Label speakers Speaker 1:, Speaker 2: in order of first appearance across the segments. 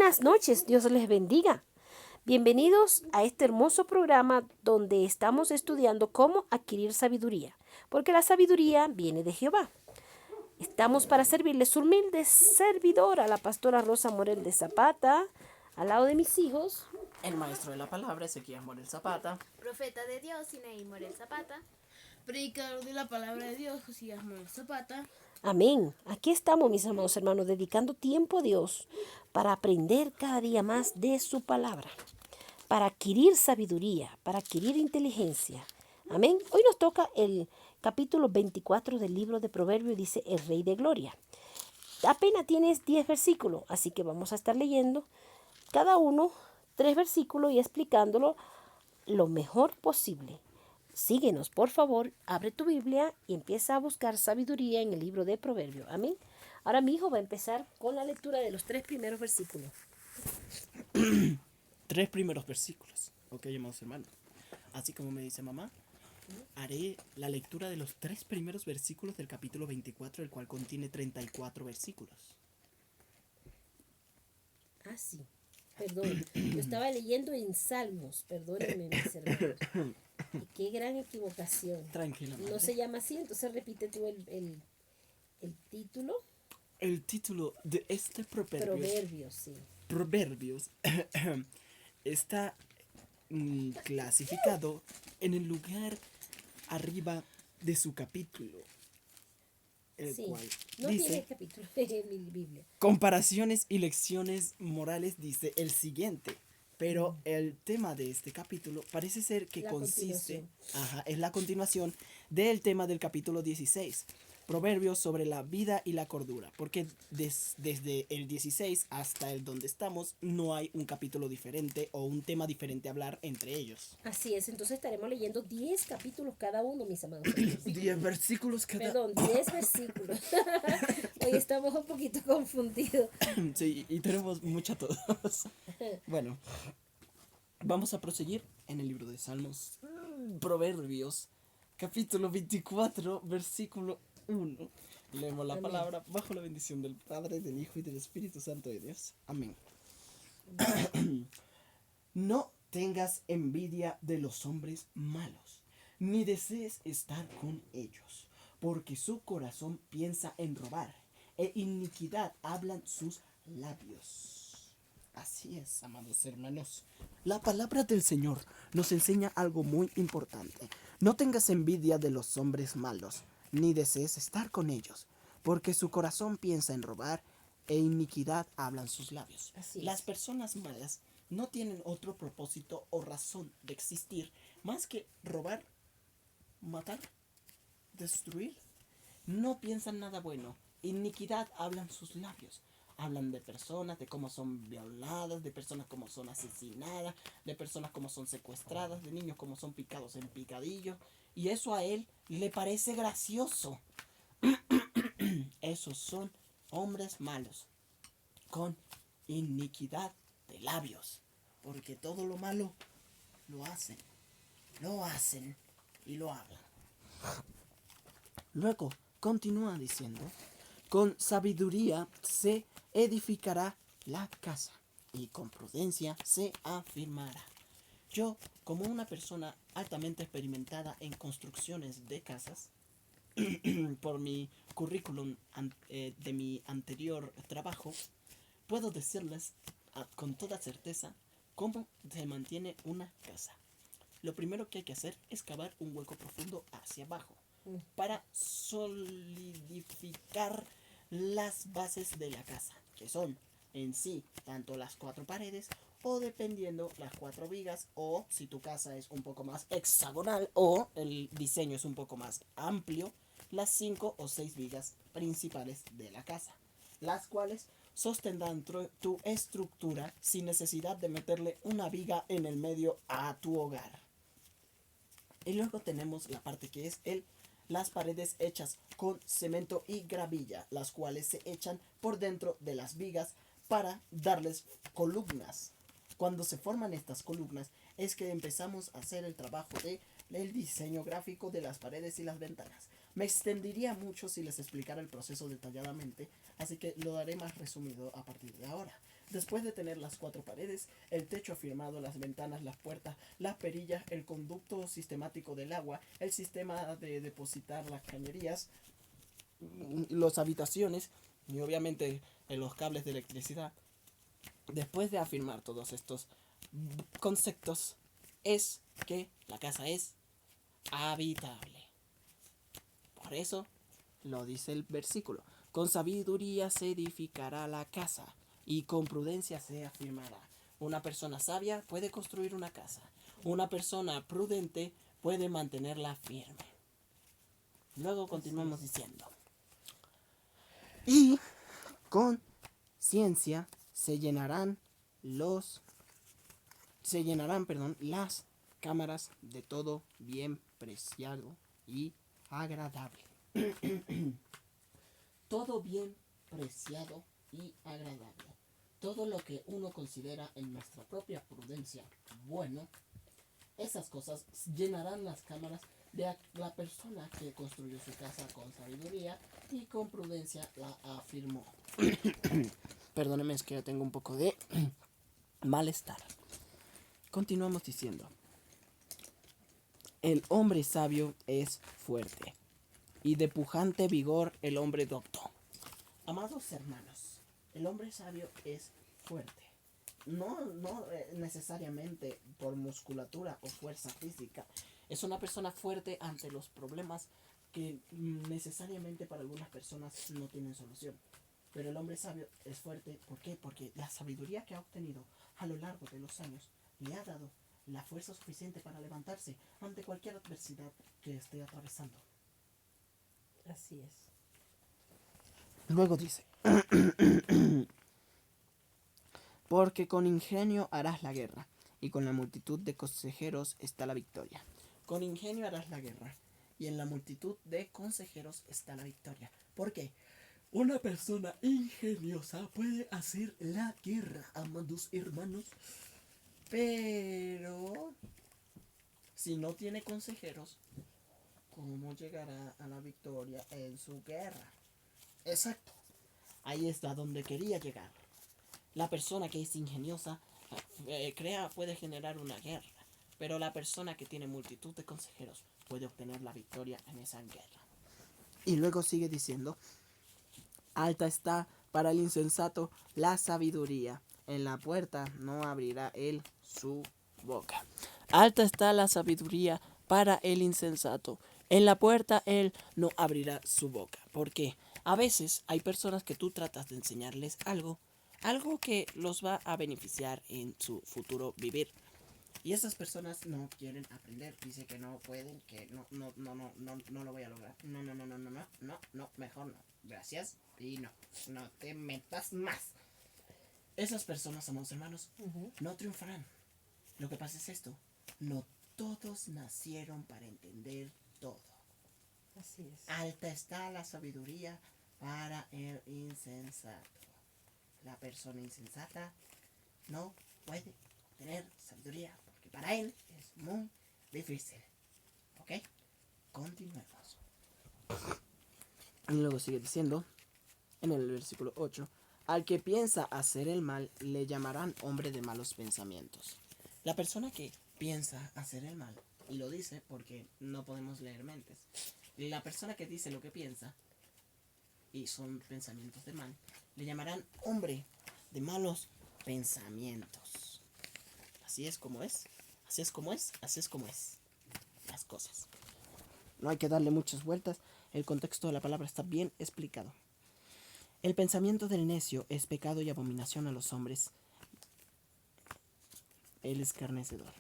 Speaker 1: Buenas noches, Dios les bendiga. Bienvenidos a este hermoso programa donde estamos estudiando cómo adquirir sabiduría, porque la sabiduría viene de Jehová. Estamos para servirles su humilde servidora, la pastora Rosa Morel de Zapata, al lado de mis hijos.
Speaker 2: El maestro de la palabra, Ezequiel Morel Zapata.
Speaker 3: Profeta de Dios, Sinaí Morel Zapata.
Speaker 4: Predicador de la palabra de Dios, Josías Morel Zapata.
Speaker 1: Amén. Aquí estamos, mis amados hermanos, dedicando tiempo a Dios para aprender cada día más de su palabra, para adquirir sabiduría, para adquirir inteligencia. Amén. Hoy nos toca el capítulo 24 del libro de Proverbios, dice el Rey de Gloria. Apenas tienes 10 versículos, así que vamos a estar leyendo cada uno 3 versículos y explicándolo lo mejor posible. Síguenos, por favor, abre tu Biblia y empieza a buscar sabiduría en el libro de Proverbios. Amén. Ahora mi hijo va a empezar con la lectura de los 3 primeros versículos.
Speaker 2: 3 primeros versículos. Ok, amados hermanos. Así como me dice mamá, haré la lectura de los 3 primeros versículos del capítulo 24, el cual contiene 34 versículos.
Speaker 1: Ah, sí. Perdón, yo estaba leyendo en Salmos, perdónenme mis hermanos. Y qué gran equivocación.
Speaker 2: Tranquila, madre.
Speaker 1: No se llama así, entonces repite tú el título.
Speaker 2: El título de este
Speaker 1: Proverbios, sí.
Speaker 2: Proverbios está clasificado en el lugar arriba de su capítulo, el
Speaker 1: Sí,
Speaker 2: cual
Speaker 1: no
Speaker 2: dice
Speaker 1: tiene capítulo en mi Biblia.
Speaker 2: comparaciones y lecciones morales, dice el siguiente. Pero el tema de este capítulo parece ser que
Speaker 1: La
Speaker 2: consiste,
Speaker 1: continuación.
Speaker 2: es la continuación del tema del capítulo 16, Proverbios sobre la vida y la cordura, porque desde el 16 hasta el donde estamos no hay un capítulo diferente o un tema diferente a hablar entre ellos.
Speaker 1: Así es, entonces estaremos leyendo 10 capítulos cada uno, mis amados hermanos.
Speaker 2: 10 versículos cada...
Speaker 1: Perdón, 10 versículos. Hoy estamos un poquito confundidos.
Speaker 2: Sí, y tenemos mucha todos. Bueno, vamos a proseguir en el libro de Salmos, Proverbios, capítulo 24, versículo 1. Leemos la
Speaker 1: Amén.
Speaker 2: palabra bajo la bendición del Padre, del Hijo y del Espíritu Santo de Dios. Amén. No tengas envidia de los hombres malos, ni desees estar con ellos, porque su corazón piensa en robar, e iniquidad hablan sus labios. Así es, amados hermanos. La palabra del Señor nos enseña algo muy importante. No tengas envidia de los hombres malos, ni desees estar con ellos, porque su corazón piensa en robar, e iniquidad hablan sus labios.
Speaker 1: Así es.
Speaker 2: Las personas malas no tienen otro propósito o razón de existir más que robar, matar, destruir. No piensan nada bueno. Iniquidad hablan sus labios. Hablan de personas, de cómo son violadas, de personas como son asesinadas, de personas como son secuestradas, de niños como son picados en picadillo. Y eso a él le parece gracioso. Esos son hombres malos, con iniquidad de labios, porque todo lo malo lo hacen y lo hablan. Luego continúa diciendo, con sabiduría se edificará la casa y con prudencia se afirmará. Yo, como una persona altamente experimentada en construcciones de casas, por mi currículum de mi anterior trabajo, puedo decirles con toda certeza cómo se mantiene una casa. Lo primero que hay que hacer es cavar un hueco profundo hacia abajo para solidificar las bases de la casa, que son en sí tanto las 4 paredes o dependiendo las 4 vigas, o si tu casa es un poco más hexagonal o el diseño es un poco más amplio, las 5 o 6 vigas principales de la casa, las cuales sostendrán tu estructura sin necesidad de meterle una viga en el medio a tu hogar. Y luego tenemos la parte que es las paredes hechas con cemento y gravilla, las cuales se echan por dentro de las vigas para darles columnas. Cuando se forman estas columnas es que empezamos a hacer el trabajo del diseño gráfico de las paredes y las ventanas. Me extendería mucho si les explicara el proceso detalladamente, así que lo daré más resumido a partir de ahora. Después de tener las 4 paredes, el techo afirmado, las ventanas, las puertas, las perillas, el conducto sistemático del agua, el sistema de depositar las cañerías, las habitaciones y obviamente los cables de electricidad. Después de afirmar todos estos conceptos, es que la casa es habitable. Por eso lo dice el versículo. Con sabiduría se edificará la casa y con prudencia se afirmará. Una persona sabia puede construir una casa. Una persona prudente puede mantenerla firme. Luego continuamos diciendo. Y con ciencia se llenarán las cámaras de todo bien preciado y agradable. Todo bien preciado y agradable. Todo lo que uno considera en nuestra propia prudencia bueno, esas cosas llenarán las cámaras de la persona que construyó su casa con sabiduría y con prudencia la afirmó. Perdónenme, es que yo tengo un poco de malestar. Continuamos diciendo. El hombre sabio es fuerte y de pujante vigor el hombre docto. Amados hermanos, el hombre sabio es fuerte. No necesariamente por musculatura o fuerza física. Es una persona fuerte ante los problemas que necesariamente para algunas personas no tienen solución. Pero el hombre sabio es fuerte. ¿Por qué? Porque la sabiduría que ha obtenido a lo largo de los años le ha dado la fuerza suficiente para levantarse ante cualquier adversidad que esté atravesando.
Speaker 1: Así es.
Speaker 2: Luego dice, porque con ingenio harás la guerra, y con la multitud de consejeros está la victoria. Con ingenio harás la guerra, y en la multitud de consejeros está la victoria. ¿Por qué? Una persona ingeniosa puede hacer la guerra, amados hermanos, pero si no tiene consejeros, ¿cómo llegará a la victoria en su guerra? Exacto. Ahí está donde quería llegar. La persona que es ingeniosa puede generar una guerra, pero la persona que tiene multitud de consejeros puede obtener la victoria en esa guerra. Y luego sigue diciendo, alta está para el insensato la sabiduría, en la puerta no abrirá él su boca. Alta está la sabiduría para el insensato, en la puerta él no abrirá su boca. ¿Por qué? A veces hay personas que tú tratas de enseñarles algo que los va a beneficiar en su futuro vivir. Y esas personas no quieren aprender, dice que no pueden, que no lo voy a lograr. No, mejor no. Gracias y no te metas más. Esas personas, amados hermanos, no triunfarán. Lo que pasa es esto, no todos nacieron para entender todo.
Speaker 1: Así es.
Speaker 2: Alta está la sabiduría para el insensato. La persona insensata no puede tener sabiduría porque para él es muy difícil. ¿Ok? Continuemos. Y luego sigue diciendo, en el versículo 8, al que piensa hacer el mal le llamarán hombre de malos pensamientos. La persona que piensa hacer el mal, y lo dice porque no podemos leer mentes, la persona que dice lo que piensa, y son pensamientos de mal, le llamarán hombre de malos pensamientos. Así es como es, así es como es, así es como es. Las cosas. No hay que darle muchas vueltas, el contexto de la palabra está bien explicado. El pensamiento del necio es pecado y abominación a los hombres. Él es escarnecedor.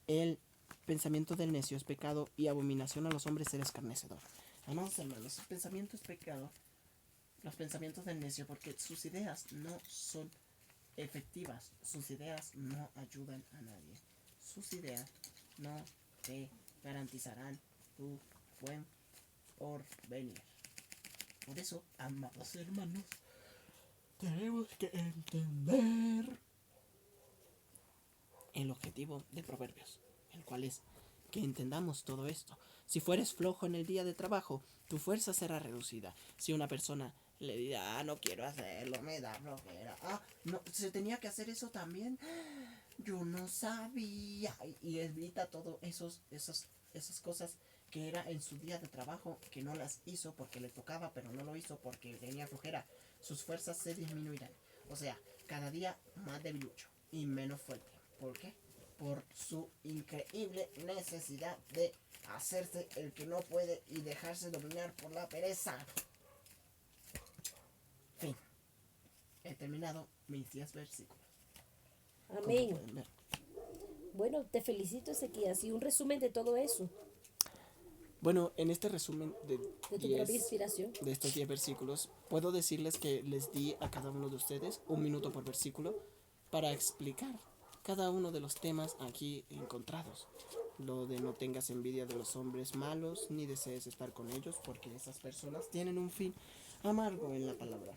Speaker 2: El pensamiento del necio es pecado y abominación a los hombres, el escarnecedor. Amados hermanos, el pensamiento es pecado. Los pensamientos del necio, porque sus ideas no son efectivas. Sus ideas no ayudan a nadie. Sus ideas no te garantizarán tu buen porvenir. Por eso, amados hermanos, tenemos que entender el objetivo de Proverbios, el cual es que entendamos todo esto. Si fueres flojo en el día de trabajo, tu fuerza será reducida. Si una persona le dirá, no quiero hacerlo, me da flojera. No, se tenía que hacer eso también. Yo no sabía. Y evita todo esas cosas que era en su día de trabajo, que no las hizo porque le tocaba, pero no lo hizo porque tenía flojera. Sus fuerzas se disminuirán. O sea, cada día más debilucho y menos fuerte. ¿Por qué? Por su increíble necesidad de hacerse el que no puede y dejarse dominar por la pereza. Fin. He terminado mis 10 versículos. Como
Speaker 1: Amén.
Speaker 2: pueden ver.
Speaker 1: Bueno, te felicito, Ezequías. Y un resumen de todo eso,
Speaker 2: Bueno, en este resumen
Speaker 1: de tu propia inspiración.
Speaker 2: de estos 10 versículos, puedo decirles que les di a cada uno de ustedes 1 minuto por versículo para explicar cada uno de los temas aquí encontrados. Lo de no tengas envidia de los hombres malos, ni desees estar con ellos, porque esas personas tienen un fin amargo en la palabra.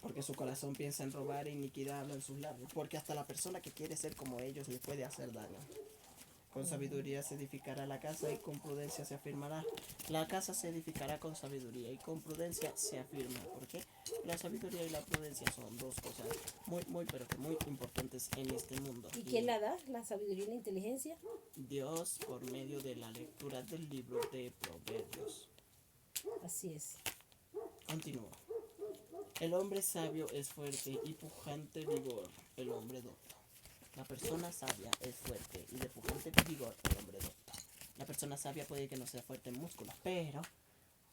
Speaker 2: Porque su corazón piensa en robar e iniquidad habla en sus labios. Porque hasta la persona que quiere ser como ellos le puede hacer daño. Con sabiduría se edificará la casa y con prudencia se afirmará. La casa se edificará con sabiduría y con prudencia se afirma. ¿Por qué? La sabiduría y la prudencia son dos cosas muy, pero que muy importantes en este mundo.
Speaker 1: ¿Y quién la da? ¿La sabiduría y la inteligencia?
Speaker 2: Dios por medio de la lectura del libro de Proverbios.
Speaker 1: Así es.
Speaker 2: Continúa. El hombre sabio es fuerte y pujante vigor, el hombre docto. La persona sabia es fuerte y de pujante vigor, el hombre docto. La persona sabia puede que no sea fuerte en músculos, pero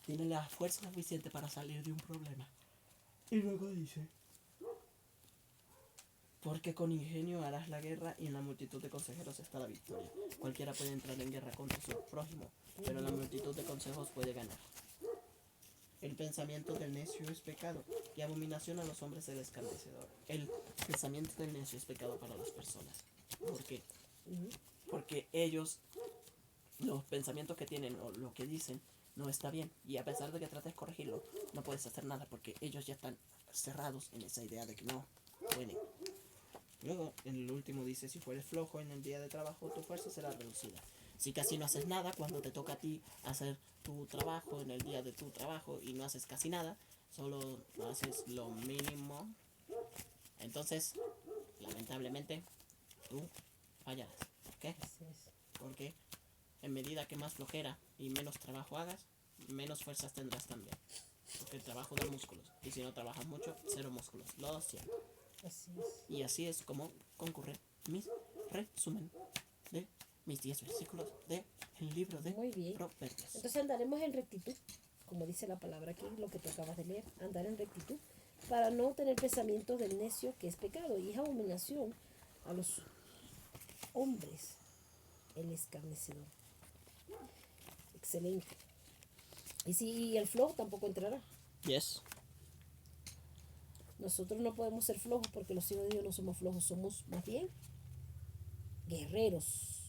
Speaker 2: tiene la fuerza suficiente para salir de un problema. Y luego dice, porque con ingenio harás la guerra y en la multitud de consejeros está la victoria. Cualquiera puede entrar en guerra contra su prójimo, pero la multitud de consejos puede ganar. El pensamiento del necio es pecado y abominación a los hombres el escarnecedor. El pensamiento del necio es pecado para las personas. ¿Por qué? Porque ellos, los pensamientos que tienen o lo que dicen, no está bien. Y a pesar de que trates de corregirlo, no puedes hacer nada porque ellos ya están cerrados en esa idea de que no pueden. Luego, en el último dice, si fueres flojo en el día de trabajo, tu fuerza será reducida. Si casi no haces nada, cuando te toca a ti hacer tu trabajo en el día de tu trabajo y no haces casi nada, solo haces lo mínimo, entonces, lamentablemente, tú fallarás. ¿Por qué?
Speaker 1: Así es.
Speaker 2: Porque en medida que más flojera y menos trabajo hagas, menos fuerzas tendrás también. Porque el trabajo da músculos. Y si no trabajas mucho, cero músculos. Lo siento.
Speaker 1: Así es.
Speaker 2: Y así es como concurre mi resumen de mis 10 versículos del libro de
Speaker 1: Muy bien.
Speaker 2: Proverbios.
Speaker 1: Entonces andaremos en rectitud, como dice la palabra aquí, lo que tú acabas de leer, andar en rectitud, para no tener pensamientos del necio que es pecado y es abominación a los hombres, el escarnecedor. Excelente. Y si el flojo tampoco entrará.
Speaker 2: Yes.
Speaker 1: Nosotros no podemos ser flojos porque los hijos de Dios no somos flojos, somos más bien guerreros.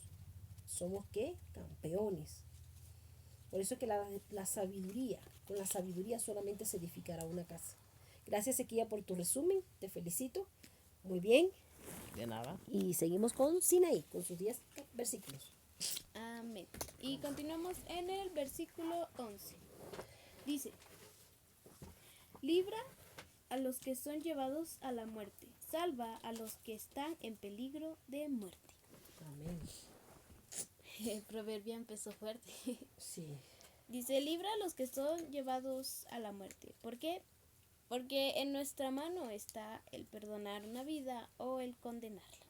Speaker 1: ¿Somos qué? Campeones. Por eso es que la sabiduría, con la sabiduría solamente se edificará una casa. Gracias, Ezequiel, por tu resumen. Te felicito. Muy bien.
Speaker 2: De nada.
Speaker 1: Y seguimos con Sinaí, con sus 10 versículos.
Speaker 3: Amén. Y continuamos en el versículo 11. Dice, libra a los que son llevados a la muerte, salva a los que están en peligro de muerte.
Speaker 1: Amén.
Speaker 3: El proverbio empezó fuerte.
Speaker 1: Sí.
Speaker 3: Dice, libra a los que son llevados a la muerte. ¿Por qué? Porque en nuestra mano está el perdonar una vida o el condenarla.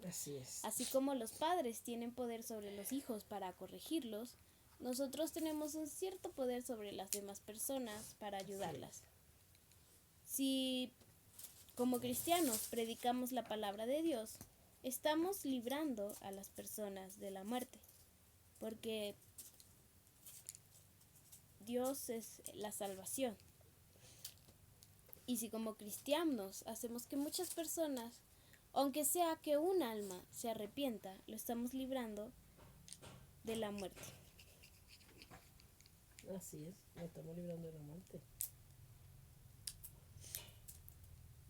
Speaker 1: Así es.
Speaker 3: Así como los padres tienen poder sobre los hijos para corregirlos, nosotros tenemos un cierto poder sobre las demás personas para ayudarlas. Si como cristianos predicamos la palabra de Dios, estamos librando a las personas de la muerte, porque Dios es la salvación. Y si como cristianos hacemos que muchas personas, aunque sea que un alma se arrepienta, lo estamos librando de la muerte.
Speaker 1: Así es. Nos estamos librando de la muerte.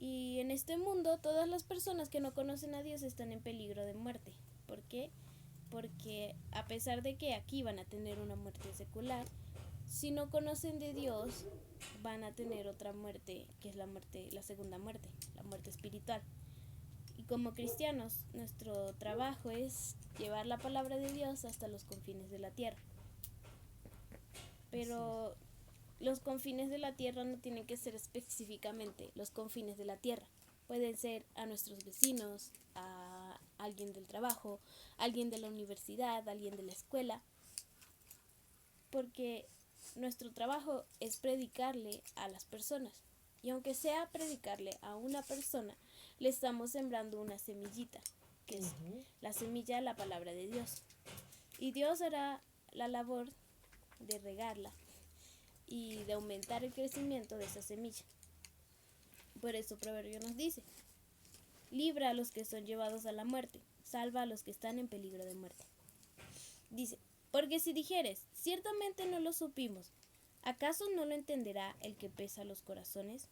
Speaker 3: Y en este mundo todas las personas que no conocen a Dios están en peligro de muerte. ¿Por qué? Porque a pesar de que aquí van a tener una muerte secular, Si no conocen de Dios, van a tener otra muerte, que es la muerte, la segunda muerte, la muerte espiritual. Y como cristianos, nuestro trabajo es llevar la palabra de Dios hasta los confines de la tierra. Pero los confines de la tierra no tienen que ser específicamente los confines de la tierra. Pueden ser a nuestros vecinos, a alguien del trabajo, alguien de la universidad, alguien de la escuela. Porque nuestro trabajo es predicarle a las personas. Y aunque sea predicarle a una persona, le estamos sembrando una semillita, que es la semilla de la palabra de Dios. Y Dios hará la labor de regarla y de aumentar el crecimiento de esa semilla. Por eso Proverbio nos dice: libra a los que son llevados a la muerte, salva a los que están en peligro de muerte. Dice: porque si dijeres, ciertamente no lo supimos, ¿acaso no lo entenderá el que pesa los corazones?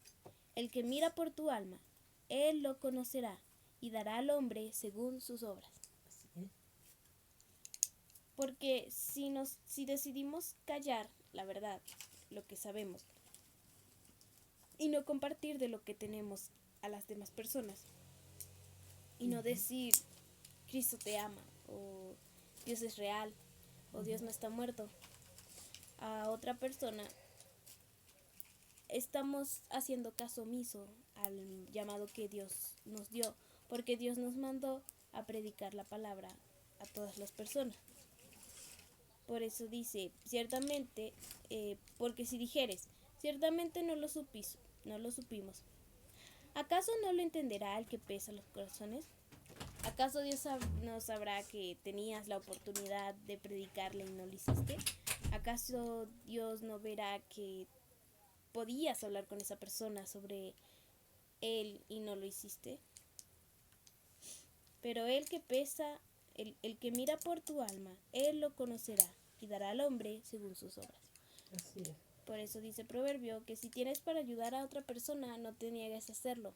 Speaker 3: El que mira por tu alma, él lo conocerá y dará al hombre según sus obras. Porque si decidimos callar la verdad, lo que sabemos, y no compartir de lo que tenemos a las demás personas, y no decir Cristo te ama, o Dios es real, o Dios no está muerto, a otra persona, estamos haciendo caso omiso al llamado que Dios nos dio, porque Dios nos mandó a predicar la palabra a todas las personas. Por eso dice, ciertamente, porque si dijeres, ciertamente no lo supimos, ¿acaso no lo entenderá el que pesa los corazones? ¿Acaso Dios no sabrá que tenías la oportunidad de predicarle y no lo hiciste? ¿Acaso Dios no verá que podías hablar con esa persona sobre él y no lo hiciste? Pero el que pesa, el que mira por tu alma, él lo conocerá y dará al hombre según sus obras.
Speaker 1: Así es.
Speaker 3: Por eso dice Proverbio que si tienes para ayudar a otra persona, no te niegues a hacerlo.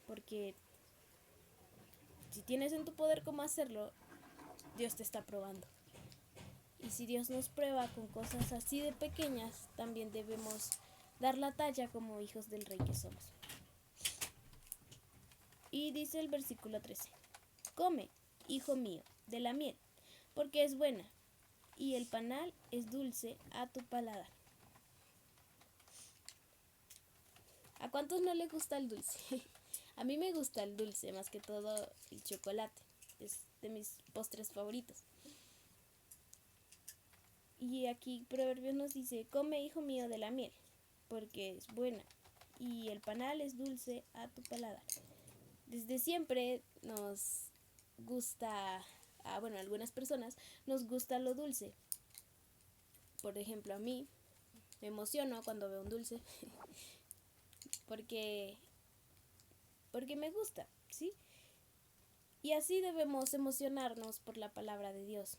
Speaker 3: Porque si tienes en tu poder cómo hacerlo, Dios te está probando. Y si Dios nos prueba con cosas así de pequeñas, también debemos dar la talla como hijos del Rey que somos. Y dice el versículo 13: come, hijo mío, de la miel, porque es buena, y el panal es dulce a tu paladar. ¿A cuántos no les gusta el dulce? A mí me gusta el dulce, más que todo el chocolate. Es de mis postres favoritos. Y aquí Proverbios nos dice: come, hijo mío, de la miel, porque es buena, y el panal es dulce a tu paladar. Desde siempre nos gusta, a algunas personas nos gusta lo dulce. Por ejemplo, a mí me emociono cuando veo un dulce porque me gusta, ¿sí? Y así debemos emocionarnos por la palabra de Dios,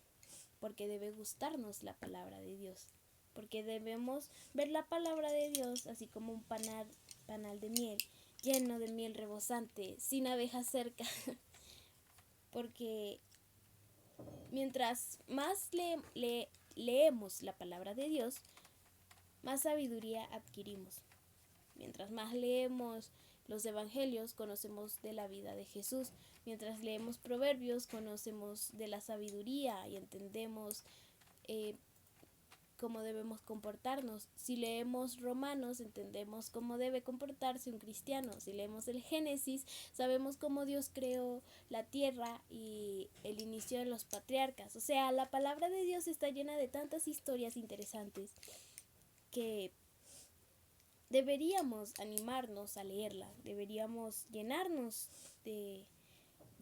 Speaker 3: porque debe gustarnos la palabra de Dios, porque debemos ver la palabra de Dios así como un panal de miel, lleno de miel rebosante, sin abejas cerca. Porque mientras más leemos la palabra de Dios, más sabiduría adquirimos. Mientras más leemos los evangelios, conocemos de la vida de Jesús. Mientras leemos Proverbios, conocemos de la sabiduría y entendemos cómo debemos comportarnos. Si leemos Romanos, entendemos cómo debe comportarse un cristiano. Si leemos el Génesis, sabemos cómo Dios creó la tierra y el inicio de los patriarcas. O sea, la palabra de Dios está llena de tantas historias interesantes que deberíamos animarnos a leerla. Deberíamos llenarnos de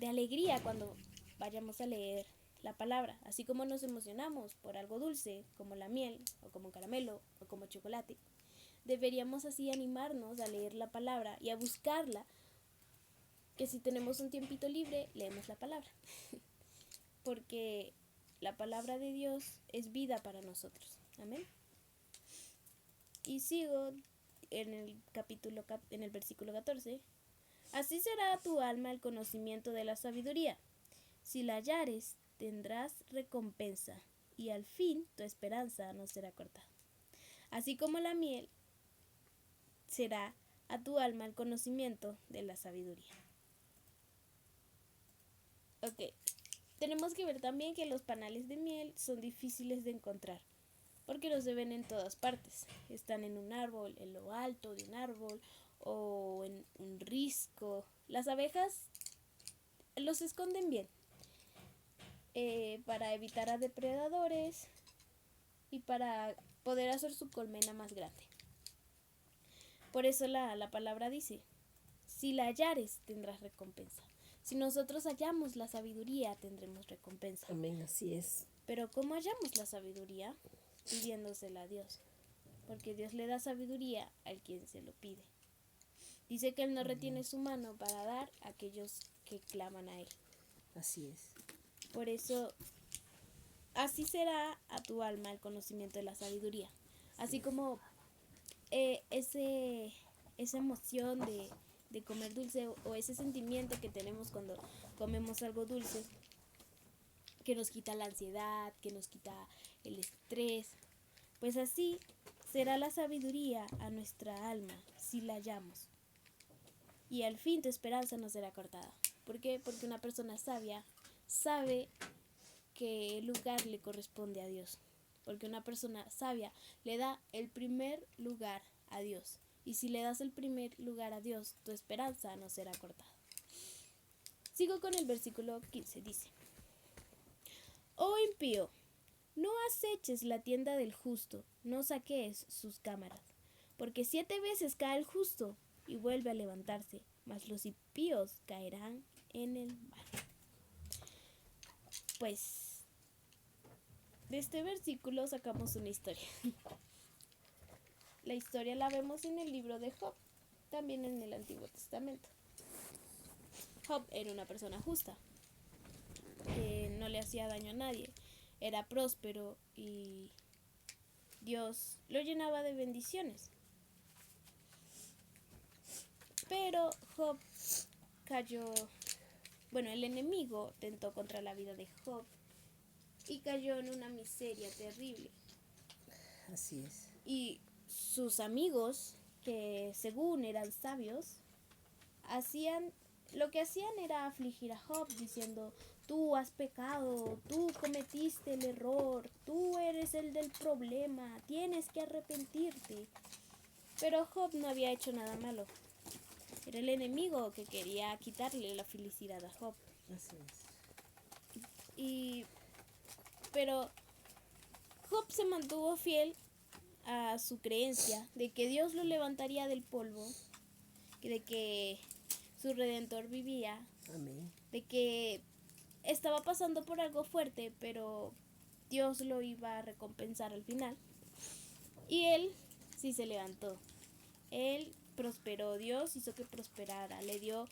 Speaker 3: alegría cuando vayamos a leer la palabra, así como nos emocionamos por algo dulce, como la miel, o como caramelo, o como chocolate. Deberíamos así animarnos a leer la palabra y a buscarla, que si tenemos un tiempito libre, leemos la palabra. Porque la palabra de Dios es vida para nosotros. Amén. Y sigo en el versículo 14. Así será tu alma el conocimiento de la sabiduría. Si la hallares, tendrás recompensa, y al fin tu esperanza no será cortada. Así como la miel será a tu alma el conocimiento de la sabiduría. Ok, tenemos que ver también que los panales de miel son difíciles de encontrar, porque no se ven en todas partes. Están en un árbol, en lo alto de un árbol o en un risco. Las abejas los esconden bien para evitar a depredadores y para poder hacer su colmena más grande. Por eso la palabra dice, si la hallares tendrás recompensa. Si nosotros hallamos la sabiduría tendremos recompensa.
Speaker 1: Amén, así es.
Speaker 3: Pero ¿cómo hallamos la sabiduría? Pidiéndosela a Dios. Porque Dios le da sabiduría al quien se lo pide. Dice que Él no retiene su mano para dar a aquellos que claman a Él.
Speaker 1: Así es.
Speaker 3: Por eso, así será a tu alma el conocimiento de la sabiduría. Así como esa emoción de comer dulce o ese sentimiento que tenemos cuando comemos algo dulce, que nos quita la ansiedad, que nos quita el estrés, pues así será la sabiduría a nuestra alma si la hallamos. Y al fin tu esperanza no será cortada. ¿Por qué? Porque una persona sabia sabe que el lugar le corresponde a Dios. Porque una persona sabia le da el primer lugar a Dios. Y si le das el primer lugar a Dios, tu esperanza no será cortada. Sigo con el versículo 15. Dice, oh impío, no aceches la tienda del justo, no saquees sus cámaras. Porque 7 veces cae el justo y vuelve a levantarse, mas los impíos caerán en el mal. Pues de este versículo sacamos una historia. La historia la vemos en el libro de Job, también en el Antiguo Testamento. Job era una persona justa, que no le hacía daño a nadie, era próspero y Dios lo llenaba de bendiciones. Pero Job cayó, el enemigo tentó contra la vida de Job y cayó en una miseria terrible.
Speaker 1: Así es.
Speaker 3: Y sus amigos, que según eran sabios, lo que hacían era afligir a Job diciendo, tú has pecado, tú cometiste el error, tú eres el del problema, tienes que arrepentirte. Pero Job no había hecho nada malo. Era el enemigo que quería quitarle la felicidad a Job.
Speaker 1: Así es.
Speaker 3: Pero Job se mantuvo fiel a su creencia de que Dios lo levantaría del polvo, de que su Redentor vivía,
Speaker 1: Amén.
Speaker 3: de que estaba pasando por algo fuerte, pero Dios lo iba a recompensar al final. Y él sí se levantó. Él prosperó, Dios hizo que prosperara, le dio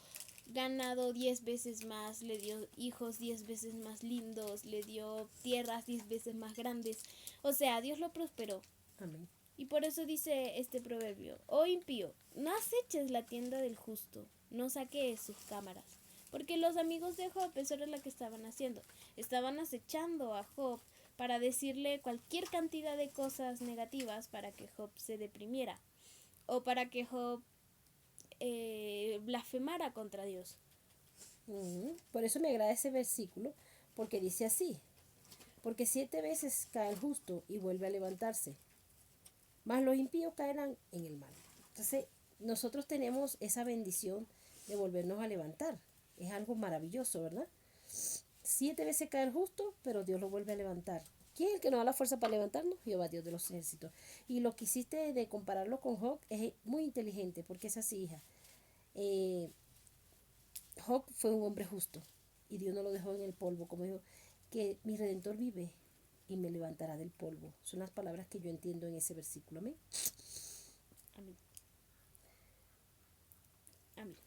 Speaker 3: ganado 10 veces más, le dio hijos 10 veces más lindos, le dio tierras 10 veces más grandes. O sea, Dios lo prosperó.
Speaker 1: Amén.
Speaker 3: Y por eso dice este proverbio, oh impío, no aceches la tienda del justo, no saquees sus cámaras. Porque los amigos de Job eso era lo que estaban haciendo. Estaban acechando a Job para decirle cualquier cantidad de cosas negativas para que Job se deprimiera. O para que Job blasfemara contra Dios.
Speaker 1: Por eso me agrada ese versículo, porque dice así, porque 7 veces cae el justo y vuelve a levantarse, mas los impíos caerán en el mal. Entonces, nosotros tenemos esa bendición de volvernos a levantar. Es algo maravilloso, ¿verdad? 7 veces cae el justo, pero Dios lo vuelve a levantar. ¿Quién es el que nos da la fuerza para levantarnos? Jehová, Dios de los ejércitos. Y lo que hiciste de compararlo con Job es muy inteligente, porque es así, hija. Job fue un hombre justo y Dios no lo dejó en el polvo, como dijo, que mi Redentor vive y me levantará del polvo. Son las palabras que yo entiendo en ese versículo. Amén.
Speaker 3: Amén. Amén.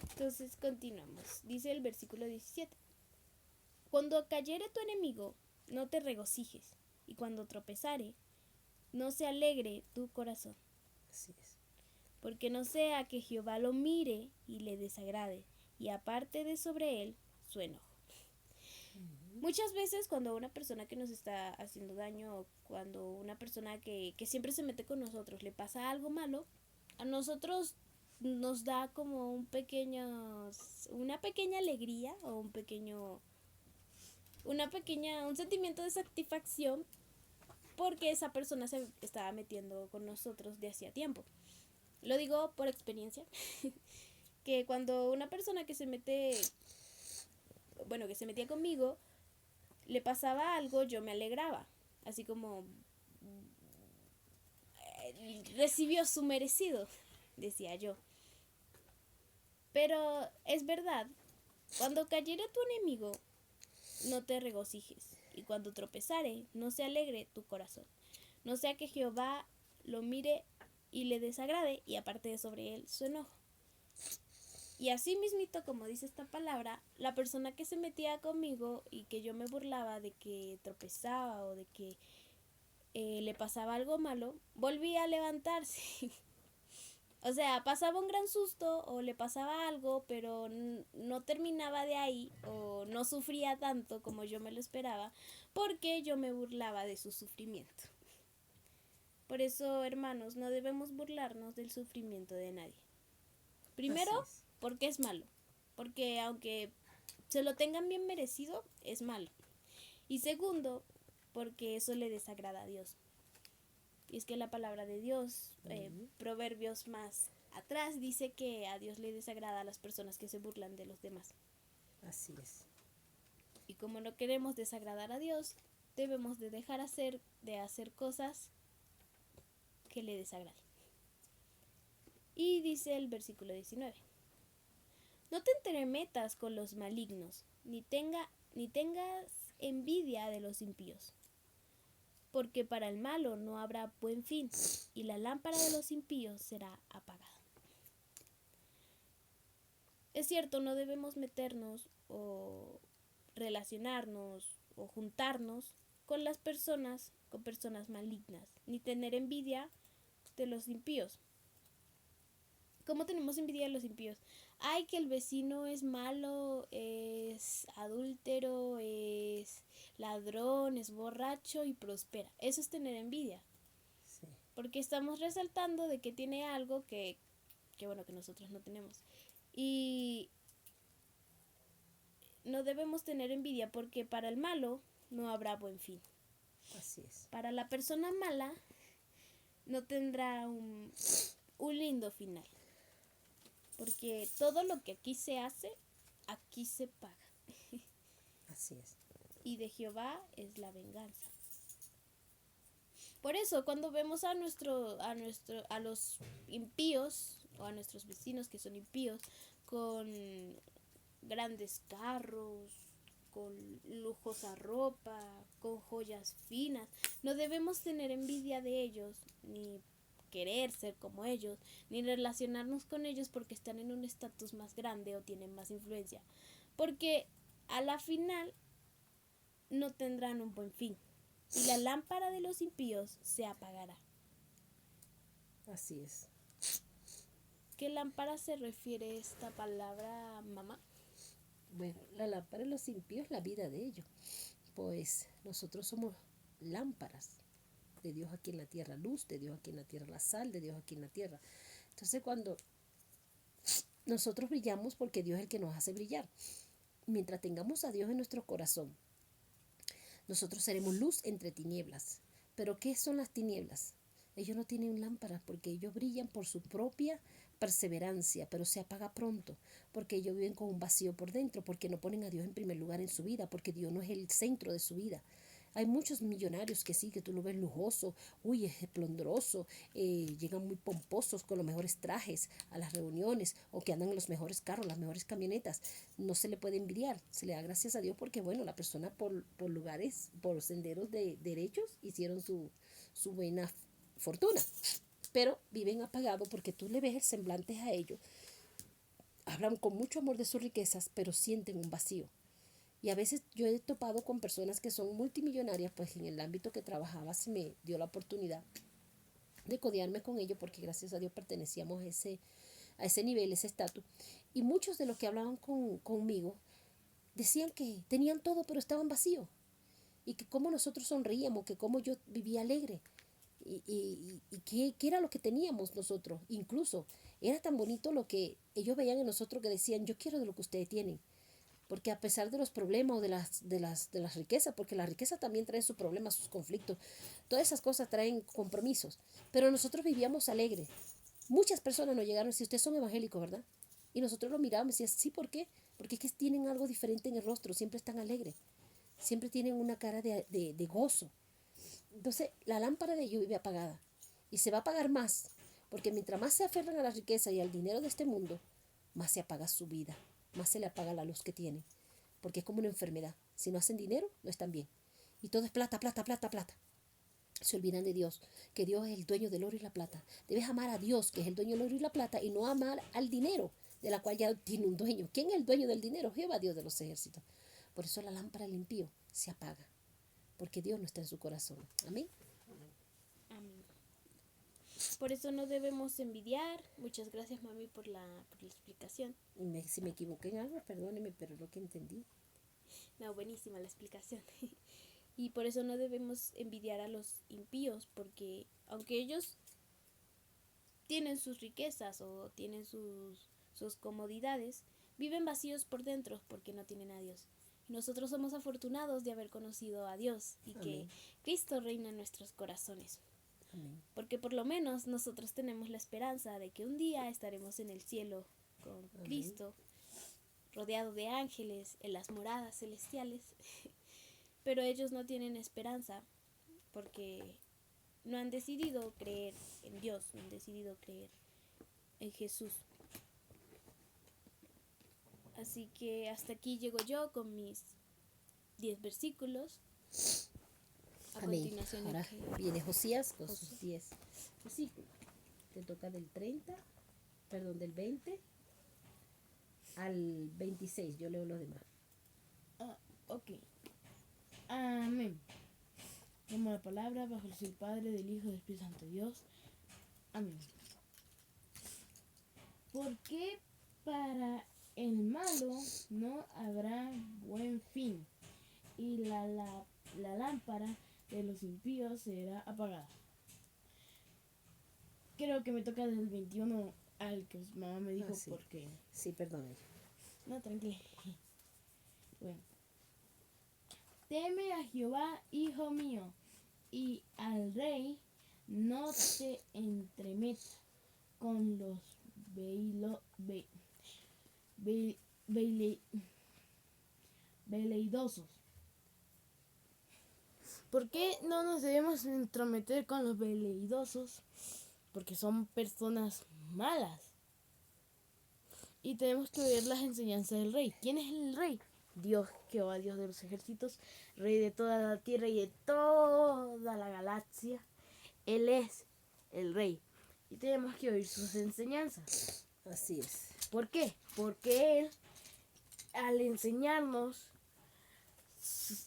Speaker 3: Entonces continuamos. Dice el versículo 17. Cuando cayere tu enemigo, no te regocijes, y cuando tropezare, no se alegre tu corazón.
Speaker 1: Así es.
Speaker 3: Porque no sea que Jehová lo mire y le desagrade, y aparte de sobre él su enojo. Muchas veces cuando una persona que nos está haciendo daño o cuando una persona que siempre se mete con nosotros le pasa algo malo, a nosotros nos da como una pequeña alegría o un sentimiento de satisfacción porque esa persona se estaba metiendo con nosotros de hacía tiempo. Lo digo por experiencia, que cuando una persona que se metía conmigo, le pasaba algo, yo me alegraba, así como recibió su merecido, decía yo. Pero es verdad, cuando cayere tu enemigo, no te regocijes, y cuando tropezare, no se alegre tu corazón. No sea que Jehová lo mire y le desagrade y aparte de sobre él su enojo. Y así mismito, como dice esta palabra, la persona que se metía conmigo y que yo me burlaba de que tropezaba o de que le pasaba algo malo, volvía a levantarse. O sea, pasaba un gran susto o le pasaba algo, pero no terminaba de ahí o no sufría tanto como yo me lo esperaba, porque yo me burlaba de su sufrimiento. Por eso, hermanos, no debemos burlarnos del sufrimiento de nadie. Primero,
Speaker 1: Así es.
Speaker 3: porque es malo. Porque aunque se lo tengan bien merecido, es malo. Y segundo, porque eso le desagrada a Dios. Y es que la palabra de Dios, Proverbios más atrás, dice que a Dios le desagrada a las personas que se burlan de los demás.
Speaker 1: Así es.
Speaker 3: Y como no queremos desagradar a Dios, debemos de dejar de hacer cosas que le desagraden. Y dice el versículo 19. No te entremetas con los malignos, ni tengas envidia de los impíos, porque para el malo no habrá buen fin, y la lámpara de los impíos será apagada. Es cierto, no debemos meternos o relacionarnos o juntarnos con personas malignas, ni tener envidia de los impíos. ¿Cómo tenemos envidia de los impíos? Ay, que el vecino es malo, es adúltero, es ladrón, es borracho y prospera. Eso es tener envidia.
Speaker 1: Sí.
Speaker 3: Porque estamos resaltando de que tiene algo que nosotros no tenemos. Y no debemos tener envidia porque para el malo no habrá buen fin.
Speaker 1: Así es.
Speaker 3: Para la persona mala no tendrá un lindo final. Porque todo lo que aquí se hace, aquí se paga.
Speaker 1: Así es.
Speaker 3: Y de Jehová es la venganza. Por eso, cuando vemos a los impíos o a nuestros vecinos que son impíos con grandes carros, con lujosa ropa, con joyas finas, no debemos tener envidia de ellos ni querer ser como ellos, ni relacionarnos con ellos porque están en un estatus más grande o tienen más influencia, porque a la final no tendrán un buen fin y la lámpara de los impíos se apagará.
Speaker 1: Así es.
Speaker 3: ¿Qué lámpara se refiere esta palabra, mamá?
Speaker 1: Bueno, la lámpara de los impíos es la vida de ellos. Pues nosotros somos lámparas de Dios aquí en la tierra, luz de Dios aquí en la tierra, la sal de Dios aquí en la tierra. Entonces cuando nosotros brillamos porque Dios es el que nos hace brillar. Mientras tengamos a Dios en nuestro corazón, nosotros seremos luz entre tinieblas. ¿Pero qué son las tinieblas? Ellos no tienen lámparas porque ellos brillan por su propia perseverancia, pero se apaga pronto, porque ellos viven con un vacío por dentro, porque no ponen a Dios en primer lugar en su vida, porque Dios no es el centro de su vida. Hay muchos millonarios que sí, que tú lo ves lujoso, uy, es esplendoroso, llegan muy pomposos con los mejores trajes a las reuniones o que andan en los mejores carros, las mejores camionetas. No se le puede envidiar, se le da gracias a Dios porque, bueno, la persona por lugares, por senderos derechos hicieron su buena fortuna, pero viven apagados porque tú le ves el semblante a ellos. Hablan con mucho amor de sus riquezas, pero sienten un vacío. Y a veces yo he topado con personas que son multimillonarias, pues en el ámbito que trabajaba se me dio la oportunidad de codearme con ellos porque gracias a Dios pertenecíamos a ese nivel, ese estatus. Y muchos de los que hablaban conmigo decían que tenían todo pero estaban vacíos. Y que cómo nosotros sonreíamos, que cómo yo vivía alegre. Y qué era lo que teníamos nosotros. Incluso era tan bonito lo que ellos veían en nosotros que decían, yo quiero de lo que ustedes tienen. Porque a pesar de los problemas o de las riquezas, porque la riqueza también trae sus problemas, sus conflictos, todas esas cosas traen compromisos. Pero nosotros vivíamos alegres. Muchas personas nos llegaron y decían, ustedes son evangélicos, ¿verdad? Y nosotros lo mirábamos y decíamos, sí, ¿por qué? Porque es que tienen algo diferente en el rostro, siempre están alegres, siempre tienen una cara de gozo. Entonces, la lámpara de ellos vive apagada y se va a apagar más, porque mientras más se aferran a la riqueza y al dinero de este mundo, más se apaga su vida, más se le apaga la luz que tienen, porque es como una enfermedad. Si no hacen dinero, no están bien. Y todo es plata, plata, plata, plata. Se olvidan de Dios, que Dios es el dueño del oro y la plata. Debes amar a Dios, que es el dueño del oro y la plata, y no amar al dinero, de la cual ya tiene un dueño. ¿Quién es el dueño del dinero? Jehová, Dios de los ejércitos. Por eso la lámpara del impío se apaga, porque Dios no está en su corazón. Amén.
Speaker 3: Amén. Por eso no debemos envidiar. Muchas gracias, mami, por la explicación.
Speaker 1: Y si me equivoqué en algo, perdóneme, pero es lo que entendí.
Speaker 3: No, buenísima la explicación. Y por eso no debemos envidiar a los impíos, porque aunque ellos tienen sus riquezas o tienen sus comodidades, viven vacíos por dentro porque no tienen a Dios. Y nosotros somos afortunados de haber conocido a Dios y que
Speaker 1: Amén.
Speaker 3: Cristo reina en nuestros corazones.
Speaker 1: Amén.
Speaker 3: Porque por lo menos nosotros tenemos la esperanza de que un día estaremos en el cielo con Cristo, rodeado de ángeles, en las moradas celestiales. Pero ellos no tienen esperanza porque no han decidido creer en Dios, no han decidido creer en Jesús. Así que hasta aquí llego yo con mis 10 versículos. A
Speaker 1: Amén.
Speaker 3: continuación,
Speaker 1: Ahora viene Josías con sus 10 versículos. Te toca del 20 al 26. Yo leo los demás.
Speaker 4: Ok. Amén. Como la palabra bajo el del Padre, del Hijo y del Espíritu Santo Dios. Amén. Porque para el malo no habrá buen fin, y la lámpara de los impíos será apagada. Creo que me toca del 21 al que mamá me dijo
Speaker 1: sí.
Speaker 4: porque...
Speaker 1: Sí, perdón.
Speaker 4: No, tranquila. Bueno. Teme a Jehová, hijo mío, y al rey no te entremetas con los veleidosos. ¿Por qué no nos debemos entrometer con los veleidosos? Porque son personas malas. Y tenemos que oír las enseñanzas del rey. ¿Quién es el rey? Dios, Jehová, Dios de los ejércitos, rey de toda la tierra y de toda la galaxia. Él es el rey. Y tenemos que oír sus enseñanzas.
Speaker 1: Así es.
Speaker 4: ¿Por qué? Porque Él, al enseñarnos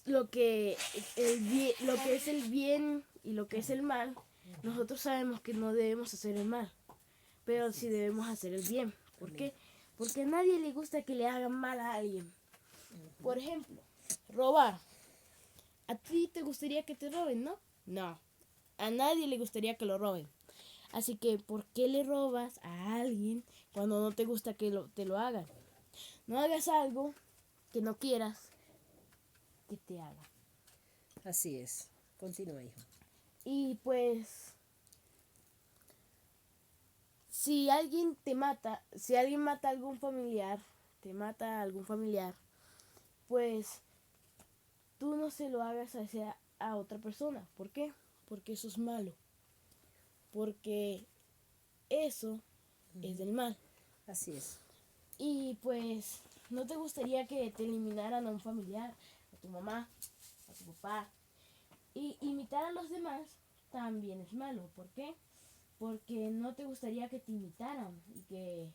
Speaker 4: lo que es el bien y lo que es el mal, nosotros sabemos que no debemos hacer el mal, pero sí debemos hacer el bien. ¿Por qué? Porque a nadie le gusta que le hagan mal a alguien. Por ejemplo, robar. ¿A ti te gustaría que te roben, no? No. A nadie le gustaría que lo roben. Así que, ¿por qué le robas a alguien cuando no te gusta que te lo hagan? No hagas algo que no quieras que te hagan.
Speaker 1: Así es. Continúa, hijo.
Speaker 4: Y pues, si alguien mata a algún familiar, pues tú no se lo hagas a otra persona. ¿Por qué? Porque eso es malo. Porque eso es del mal.
Speaker 1: Así es.
Speaker 4: Y pues, ¿no te gustaría que te eliminaran a un familiar, a tu mamá, a tu papá? Y imitar a los demás también es malo. ¿Por qué? Porque no te gustaría que te imitaran y que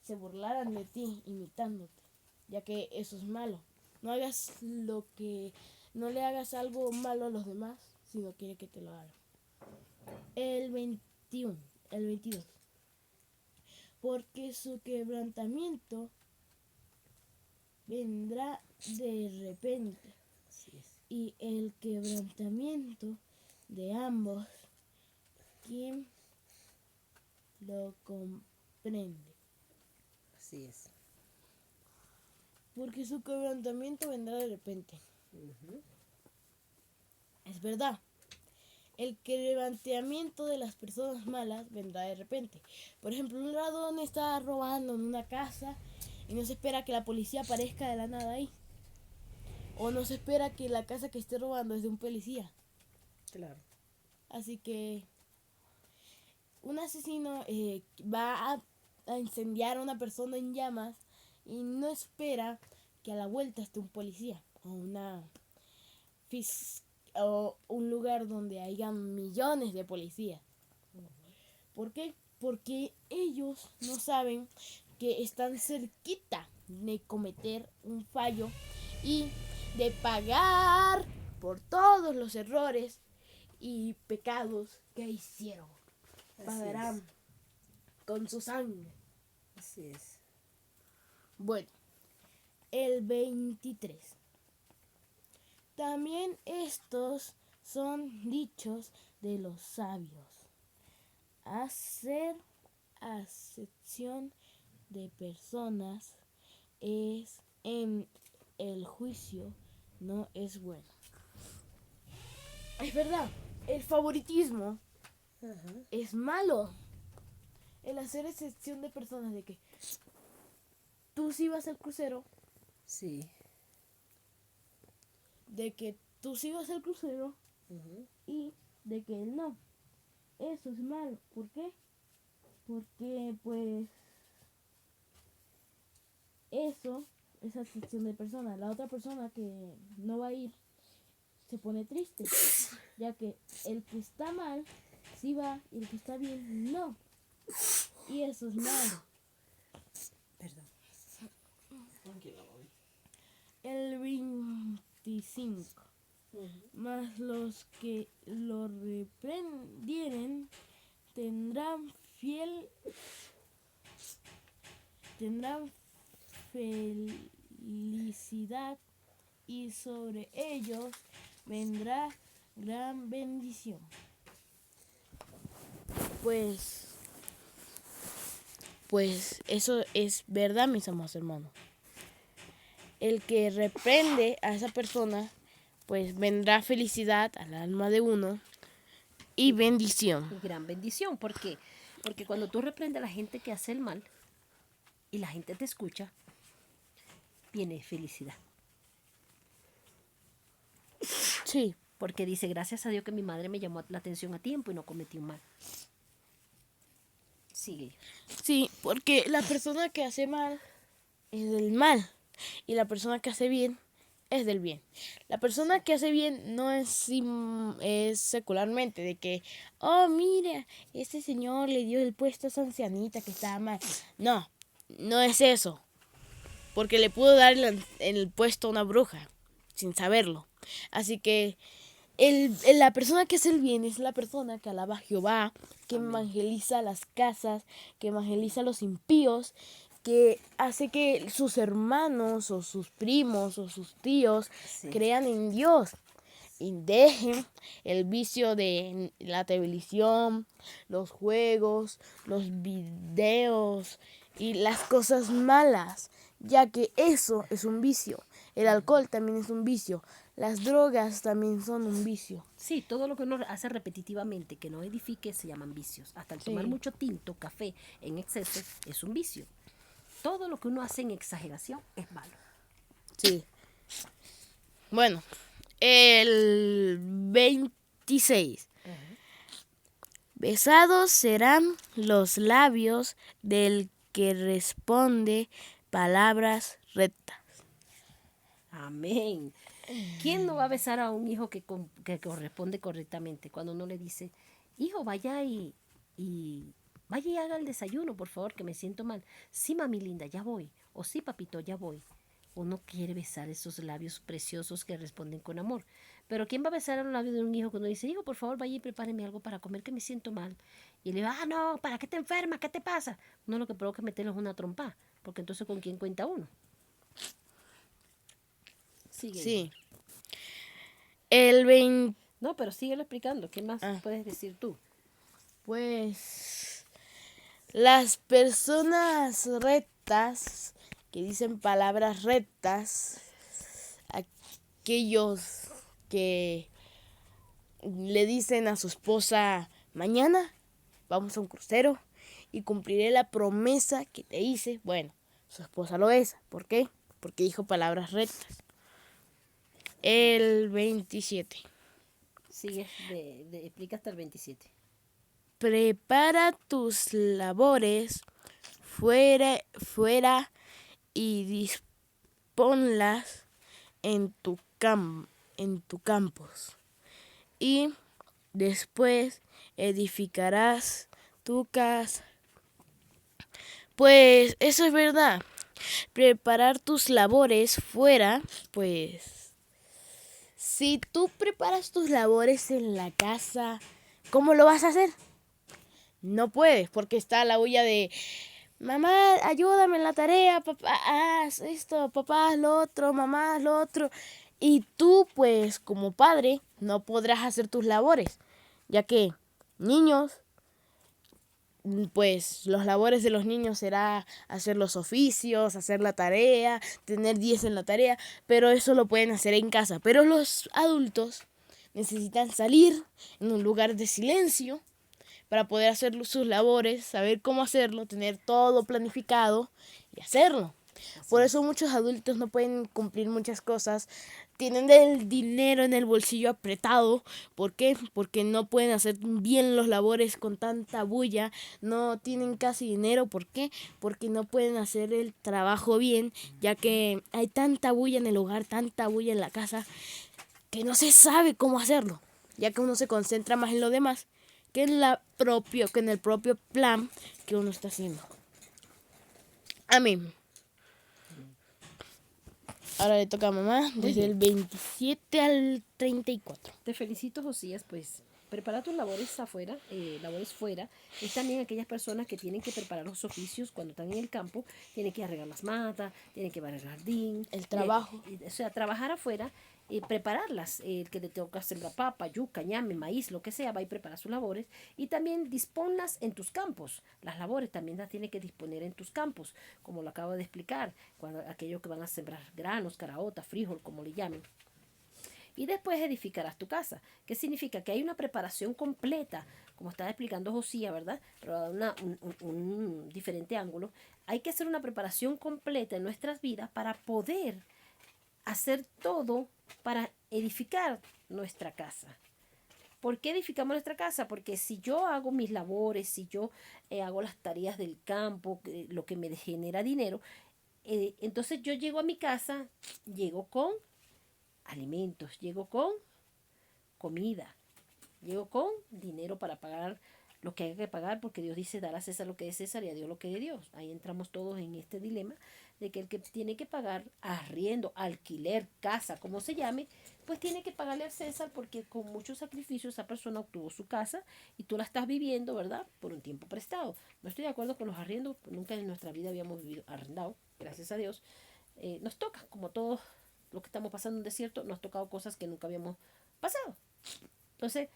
Speaker 4: se burlaran de ti imitándote, ya que eso es malo. No le hagas algo malo a los demás si no quiere que te lo hagan. El 22. Porque su quebrantamiento vendrá de repente,
Speaker 1: Así es.
Speaker 4: y el quebrantamiento de ambos, ¿quién lo comprende?
Speaker 1: Así es.
Speaker 4: Porque su quebrantamiento vendrá de repente.
Speaker 1: Ujú.
Speaker 4: Es verdad. El quebrantamiento de las personas malas vendrá de repente. Por ejemplo, un ladrón está robando en una casa y no se espera que la policía aparezca de la nada ahí. O no se espera que la casa que esté robando es de un policía.
Speaker 1: Claro.
Speaker 4: Así que un asesino va a incendiar a una persona en llamas y no espera que a la vuelta esté un policía o o un lugar donde haya millones de policías. ¿Por qué? Porque ellos no saben que están cerquita de cometer un fallo y de pagar por todos los errores y pecados que hicieron. Pagarán con su sangre.
Speaker 1: Así es.
Speaker 4: Bueno, el 23. También estos son dichos de los sabios. Hacer acepción de personas es en el juicio no es bueno. Es verdad, el favoritismo
Speaker 1: Ajá.
Speaker 4: es malo. El hacer excepción de personas de que tú sí vas al crucero,
Speaker 1: Sí.
Speaker 4: de que tú sí vas al crucero
Speaker 1: Ujú.
Speaker 4: y de que él no. Eso es malo. ¿Por qué? Porque pues eso es acepción de personas. La otra persona que no va a ir se pone triste, ya que el que está mal sí va y el que está bien no. Y eso es malo.
Speaker 1: Perdón.
Speaker 2: Tranquila, Bobby.
Speaker 4: El 25. Mas los que lo reprendieren tendrán felicidad y sobre ellos vendrá gran bendición. Pues eso es verdad, mis amados hermanos. El que reprende a esa persona, pues vendrá felicidad al alma de uno y bendición.
Speaker 1: Y gran bendición. ¿Por qué? Porque cuando tú reprendes a la gente que hace el mal y la gente te escucha, viene felicidad.
Speaker 4: Sí,
Speaker 1: Porque dice, gracias a Dios que mi madre me llamó la atención a tiempo y no cometí un mal. Sigue.
Speaker 4: sí, porque la persona que hace mal es del mal y la persona que hace bien es del bien. La persona que hace bien no es secularmente de que, oh, mira, este señor le dio el puesto a esa ancianita que estaba mal. No, no es eso. Porque le pudo dar el puesto a una bruja sin saberlo. Así que la persona que hace el bien es la persona que alaba a Jehová, que evangeliza las casas, que evangeliza a los impíos, que hace que sus hermanos o sus primos o sus tíos
Speaker 1: Sí.
Speaker 4: crean en Dios y dejen el vicio de la televisión, los juegos, los videos y las cosas malas, ya que eso es un vicio. El alcohol también es un vicio. Las drogas también son un vicio.
Speaker 1: Sí, todo lo que uno hace repetitivamente, que no edifique, se llaman vicios. Hasta el tomar
Speaker 4: Sí.
Speaker 1: mucho tinto, café en exceso, es un vicio. Todo lo que uno hace en exageración es malo.
Speaker 4: Sí. Bueno, el 26. Besados serán los labios del que responde palabras rectas.
Speaker 1: Amén. ¿Quién no va a besar a un hijo que corresponde correctamente? Cuando uno le dice, hijo, vaya y vaya y haga el desayuno, por favor, que me siento mal. Sí, mami linda, ya voy. O sí, papito, ya voy. Uno quiere besar esos labios preciosos que responden con amor. Pero ¿quién va a besar a los labios de un hijo cuando dice, hijo, por favor, vaya y prepáreme algo para comer que me siento mal? Y le va, no, ¿para qué te enfermas? ¿Qué te pasa? Uno lo que provoca es meterles una trompa, porque entonces ¿con quién cuenta uno? Sigue.
Speaker 4: Sí. El 20,
Speaker 1: No, pero síguelo explicando. ¿Qué más puedes decir tú?
Speaker 4: pues, las personas rectas, que dicen palabras rectas, aquellos que le dicen a su esposa, mañana vamos a un crucero y cumpliré la promesa que te hice. Bueno, su esposa lo es. ¿Por qué? Porque dijo palabras rectas. El 27.
Speaker 1: Sigue, explica hasta el 27.
Speaker 4: Prepara tus labores fuera y disponlas en tu campus. Y después edificarás tu casa. Pues eso es verdad. Preparar tus labores fuera, pues si tú preparas tus labores en la casa, ¿cómo lo vas a hacer? No puedes, porque está la huella de mamá, ayúdame en la tarea, papá, haz esto, papá, haz lo otro, mamá, haz lo otro. Y tú, pues, como padre, no podrás hacer tus labores, ya que niños, pues los labores de los niños será hacer los oficios, hacer la tarea, tener 10 en la tarea, pero eso lo pueden hacer en casa. Pero los adultos necesitan salir en un lugar de silencio para poder hacer sus labores, saber cómo hacerlo, tener todo planificado y hacerlo. Por eso muchos adultos no pueden cumplir muchas cosas. Tienen el dinero en el bolsillo apretado. ¿Por qué? Porque no pueden hacer bien los labores con tanta bulla. No tienen casi dinero. ¿Por qué? Porque no pueden hacer el trabajo bien, ya que hay tanta bulla en el hogar, tanta bulla en la casa, que no se sabe cómo hacerlo, ya que uno se concentra más en lo demás que en el propio plan que uno está haciendo. Amén. Ahora le toca a mamá desde el 27 al 34.
Speaker 1: Te felicito, Josías, pues prepara tus labores afuera, labores fuera. Es también aquellas personas que tienen que preparar los oficios cuando están en el campo, tienen que arreglar las matas, tienen que barrer el jardín.
Speaker 4: El trabajo.
Speaker 1: O sea, trabajar afuera, prepararlas. El que le toca sembrar papa, yuca, ñame, maíz, lo que sea, va y prepara sus labores. Y también disponlas en tus campos. Las labores también las tiene que disponer en tus campos, como lo acabo de explicar, cuando aquellos que van a sembrar granos, caraotas, frijol, como le llamen. Y después edificarás tu casa. ¿Qué significa? Que hay una preparación completa, como estaba explicando Josía, ¿verdad? Pero a un diferente ángulo. Hay que hacer una preparación completa en nuestras vidas para poder hacer todo para edificar nuestra casa. ¿Por qué edificamos nuestra casa? Porque si yo hago mis labores, si yo hago las tareas del campo, lo que me genera dinero, entonces yo llego a mi casa, llego con alimentos, llego con comida, llego con dinero para pagar lo que hay que pagar, porque Dios dice dar a César lo que es César y a Dios lo que es de Dios. Ahí entramos todos en este dilema de que el que tiene que pagar arriendo, alquiler, casa, como se llame, pues tiene que pagarle a César, porque con mucho sacrificio esa persona obtuvo su casa y tú la estás viviendo, ¿verdad? Por un tiempo prestado. No estoy de acuerdo con los arriendos, nunca en nuestra vida habíamos vivido arrendado, gracias a Dios. Nos toca, como todos lo que estamos pasando en un desierto, nos ha tocado cosas que nunca habíamos pasado. Entonces,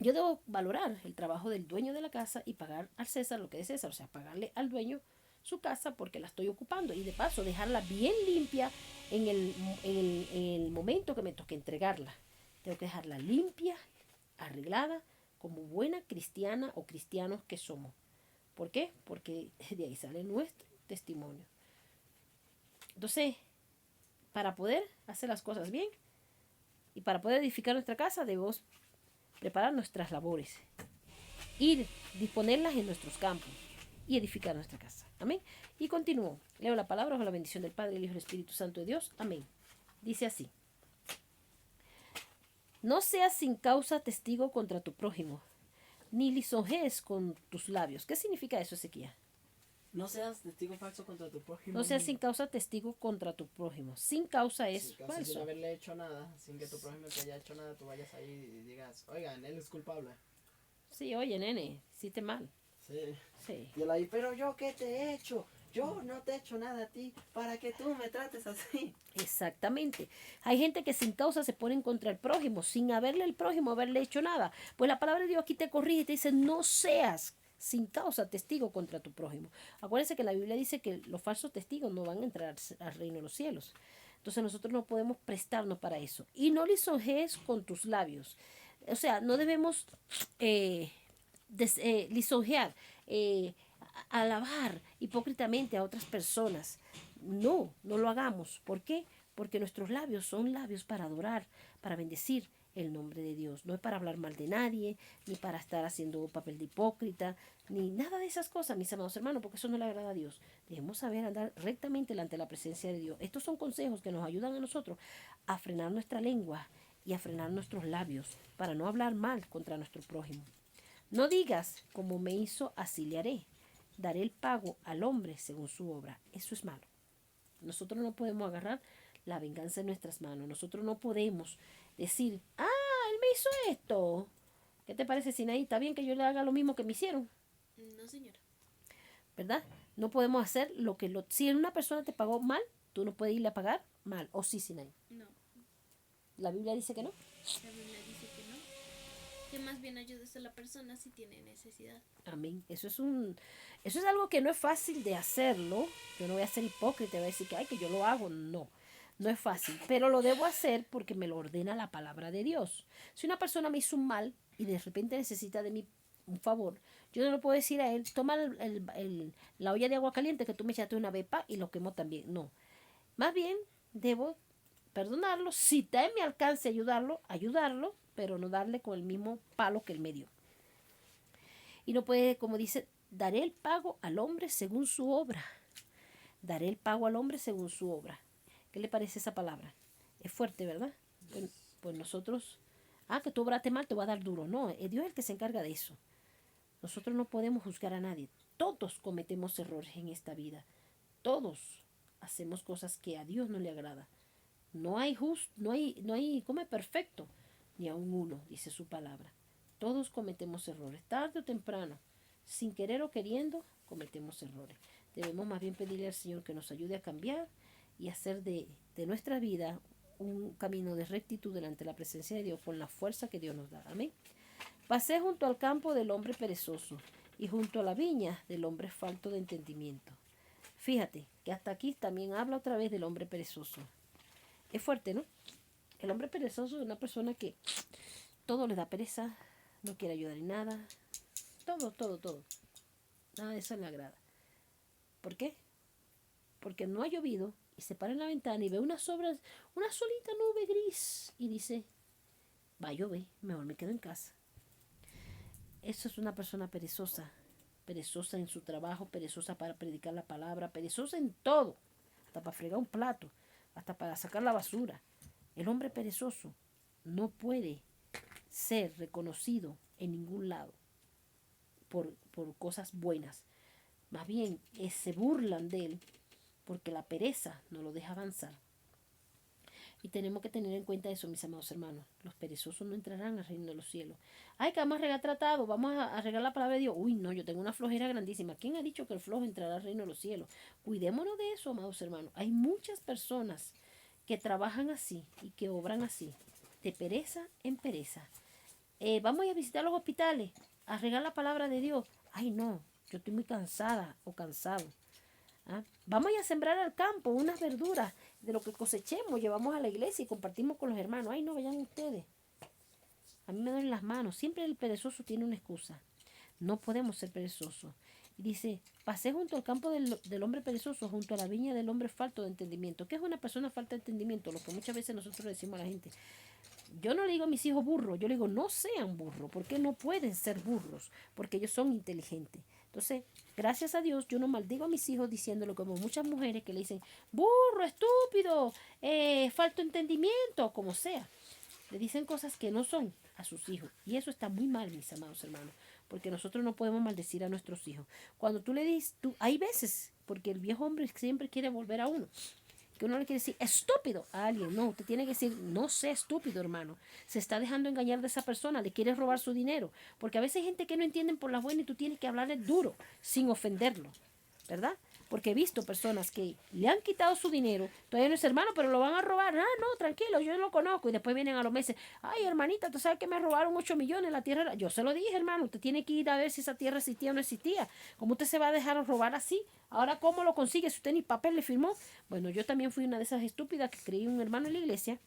Speaker 1: yo debo valorar el trabajo del dueño de la casa y pagar al César lo que es César, o sea, pagarle al dueño su casa porque la estoy ocupando y de paso dejarla bien limpia en el momento que me toque entregarla. Tengo que dejarla limpia, arreglada, como buena cristiana o cristianos que somos. ¿Por qué? Porque de ahí sale nuestro testimonio. Entonces, para poder hacer las cosas bien y para poder edificar nuestra casa, debemos preparar nuestras labores, ir, disponerlas en nuestros campos y edificar nuestra casa. Amén. Y continúo. Leo la palabra bajo la bendición del Padre, el Hijo y el Espíritu Santo de Dios. Amén. Dice así: no seas sin causa testigo contra tu prójimo, ni lisonjees con tus labios. ¿Qué significa eso, Ezequiel?
Speaker 2: No seas testigo falso contra tu prójimo.
Speaker 1: No seas sin causa testigo contra tu prójimo. Sin causa es
Speaker 2: Sin
Speaker 1: falso.
Speaker 2: Sin haberle hecho nada, sin que tu prójimo te haya hecho nada, tú vayas ahí y digas, oigan, él es culpable.
Speaker 1: Sí, oye, nene, hiciste mal.
Speaker 2: Sí.
Speaker 1: Sí.
Speaker 2: Y él ahí, pero yo qué te he hecho, yo no te he hecho nada a ti para que tú me trates así.
Speaker 1: Exactamente. Hay gente que sin causa se pone contra el prójimo, sin haberle el prójimo haberle hecho nada. Pues la palabra de Dios aquí te corrige y te dice, no seas sin causa testigo contra tu prójimo. Acuérdense que la Biblia dice que los falsos testigos no van a entrar al reino de los cielos. Entonces nosotros no podemos prestarnos para eso. Y no lisonjees con tus labios. O sea, no debemos lisonjear, alabar hipócritamente a otras personas. No, no lo hagamos. ¿Por qué? Porque nuestros labios son labios para adorar, para bendecir el nombre de Dios. No es para hablar mal de nadie, ni para estar haciendo papel de hipócrita, ni nada de esas cosas, mis amados hermanos, porque eso no le agrada a Dios. Debemos saber andar rectamente delante de la presencia de Dios. Estos son consejos que nos ayudan a nosotros a frenar nuestra lengua y a frenar nuestros labios para no hablar mal contra nuestro prójimo. No digas, como me hizo, así le haré. Daré el pago al hombre según su obra. Eso es malo. Nosotros no podemos agarrar la venganza en nuestras manos. Nosotros no podemos decir, él me hizo esto. ¿Qué te parece, Sinaí? ¿Está bien que yo le haga lo mismo que me hicieron?
Speaker 3: No, señora.
Speaker 1: ¿Verdad? No podemos hacer lo que... Si una persona te pagó mal, tú no puedes irle a pagar mal. ¿O sí, Sinaí?
Speaker 3: No.
Speaker 1: La Biblia dice que no.
Speaker 3: La Biblia dice que no. Que más bien ayudes a la persona si tiene necesidad.
Speaker 1: Amén. Eso es algo que no es fácil de hacerlo. Yo no voy a ser hipócrita, voy a decir que, que yo lo hago. No, no es fácil. Pero lo debo hacer porque me lo ordena la palabra de Dios. Si una persona me hizo un mal y de repente necesita de mí un favor, yo no le puedo decir a él, toma la olla de agua caliente que tú me echaste una vez y lo quemo también. No. Más bien, debo perdonarlo. Si está en mi alcance ayudarlo, pero no darle con el mismo palo que él me dio. Y no puede, como dice, daré el pago al hombre según su obra. Daré el pago al hombre según su obra. ¿Qué le parece esa palabra? Es fuerte, ¿verdad? Pues nosotros, que tú obraste mal, te va a dar duro. No, es Dios el que se encarga de eso. Nosotros no podemos juzgar a nadie. Todos cometemos errores en esta vida. Todos hacemos cosas que a Dios no le agrada. No hay como es perfecto, ni aun uno, dice su palabra. Todos cometemos errores, tarde o temprano, sin querer o queriendo, cometemos errores. Debemos más bien pedirle al Señor que nos ayude a cambiar y hacer de nuestra vida un camino de rectitud delante de la presencia de Dios con la fuerza que Dios nos da. Amén. Pasé junto al campo del hombre perezoso y junto a la viña del hombre falto de entendimiento. Fíjate que hasta aquí también habla otra vez del hombre perezoso. Es fuerte, ¿no? El hombre perezoso es una persona que todo le da pereza, no quiere ayudar en nada, todo. Nada de eso le agrada. ¿Por qué? Porque no ha llovido y se para en la ventana y ve una solita nube gris y dice, va a llover, mejor me quedo en casa. Eso es una persona perezosa en su trabajo, perezosa para predicar la palabra, perezosa en todo, hasta para fregar un plato, hasta para sacar la basura. El hombre perezoso no puede ser reconocido en ningún lado por cosas buenas. Más bien se burlan de él porque la pereza no lo deja avanzar. Y tenemos que tener en cuenta eso, mis amados hermanos. Los perezosos no entrarán al reino de los cielos. Que vamos a regar tratado, vamos a regar la palabra de Dios. Uy, no, yo tengo una flojera grandísima. ¿Quién ha dicho que el flojo entrará al reino de los cielos? Cuidémonos de eso, amados hermanos. Hay muchas personas que trabajan así y que obran así, de pereza en pereza. Vamos a ir a visitar los hospitales, a regar la palabra de Dios. Ay, no, yo estoy muy cansada o cansado. Vamos a ir a sembrar al campo unas verduras de lo que cosechemos, llevamos a la iglesia y compartimos con los hermanos. Ay, no, vayan ustedes. A mí me duelen las manos. Siempre el perezoso tiene una excusa. No podemos ser perezosos. Y dice, pasé junto al campo del hombre perezoso, junto a la viña del hombre falto de entendimiento. ¿Qué es una persona falta de entendimiento? Lo que muchas veces nosotros le decimos a la gente. Yo no le digo a mis hijos burros, yo le digo no sean burros, porque no pueden ser burros, porque ellos son inteligentes. Entonces, gracias a Dios, yo no maldigo a mis hijos diciéndolo como muchas mujeres que le dicen burro, estúpido, falto de entendimiento, como sea. Le dicen cosas que no son a sus hijos. Y eso está muy mal, mis amados hermanos, porque nosotros no podemos maldecir a nuestros hijos. Cuando tú le dices, hay veces, porque el viejo hombre siempre quiere volver a uno, que uno le quiere decir estúpido a alguien. No, usted tiene que decir no sea estúpido, hermano. Se está dejando engañar de esa persona, le quiere robar su dinero. Porque a veces hay gente que no entienden por las buenas y tú tienes que hablarle duro, sin ofenderlo, ¿verdad? Porque he visto personas que le han quitado su dinero, todavía no es hermano, pero lo van a robar. Ah, no, tranquilo, yo lo conozco. Y después vienen a los meses, ay, hermanita, tú sabes que me robaron 8 millones, la tierra. Yo se lo dije, hermano, usted tiene que ir a ver si esa tierra existía o no existía. ¿Cómo usted se va a dejar robar así? Ahora, ¿cómo lo consigue si usted ni papel le firmó? Bueno, yo también fui una de esas estúpidas que creí un hermano en la iglesia.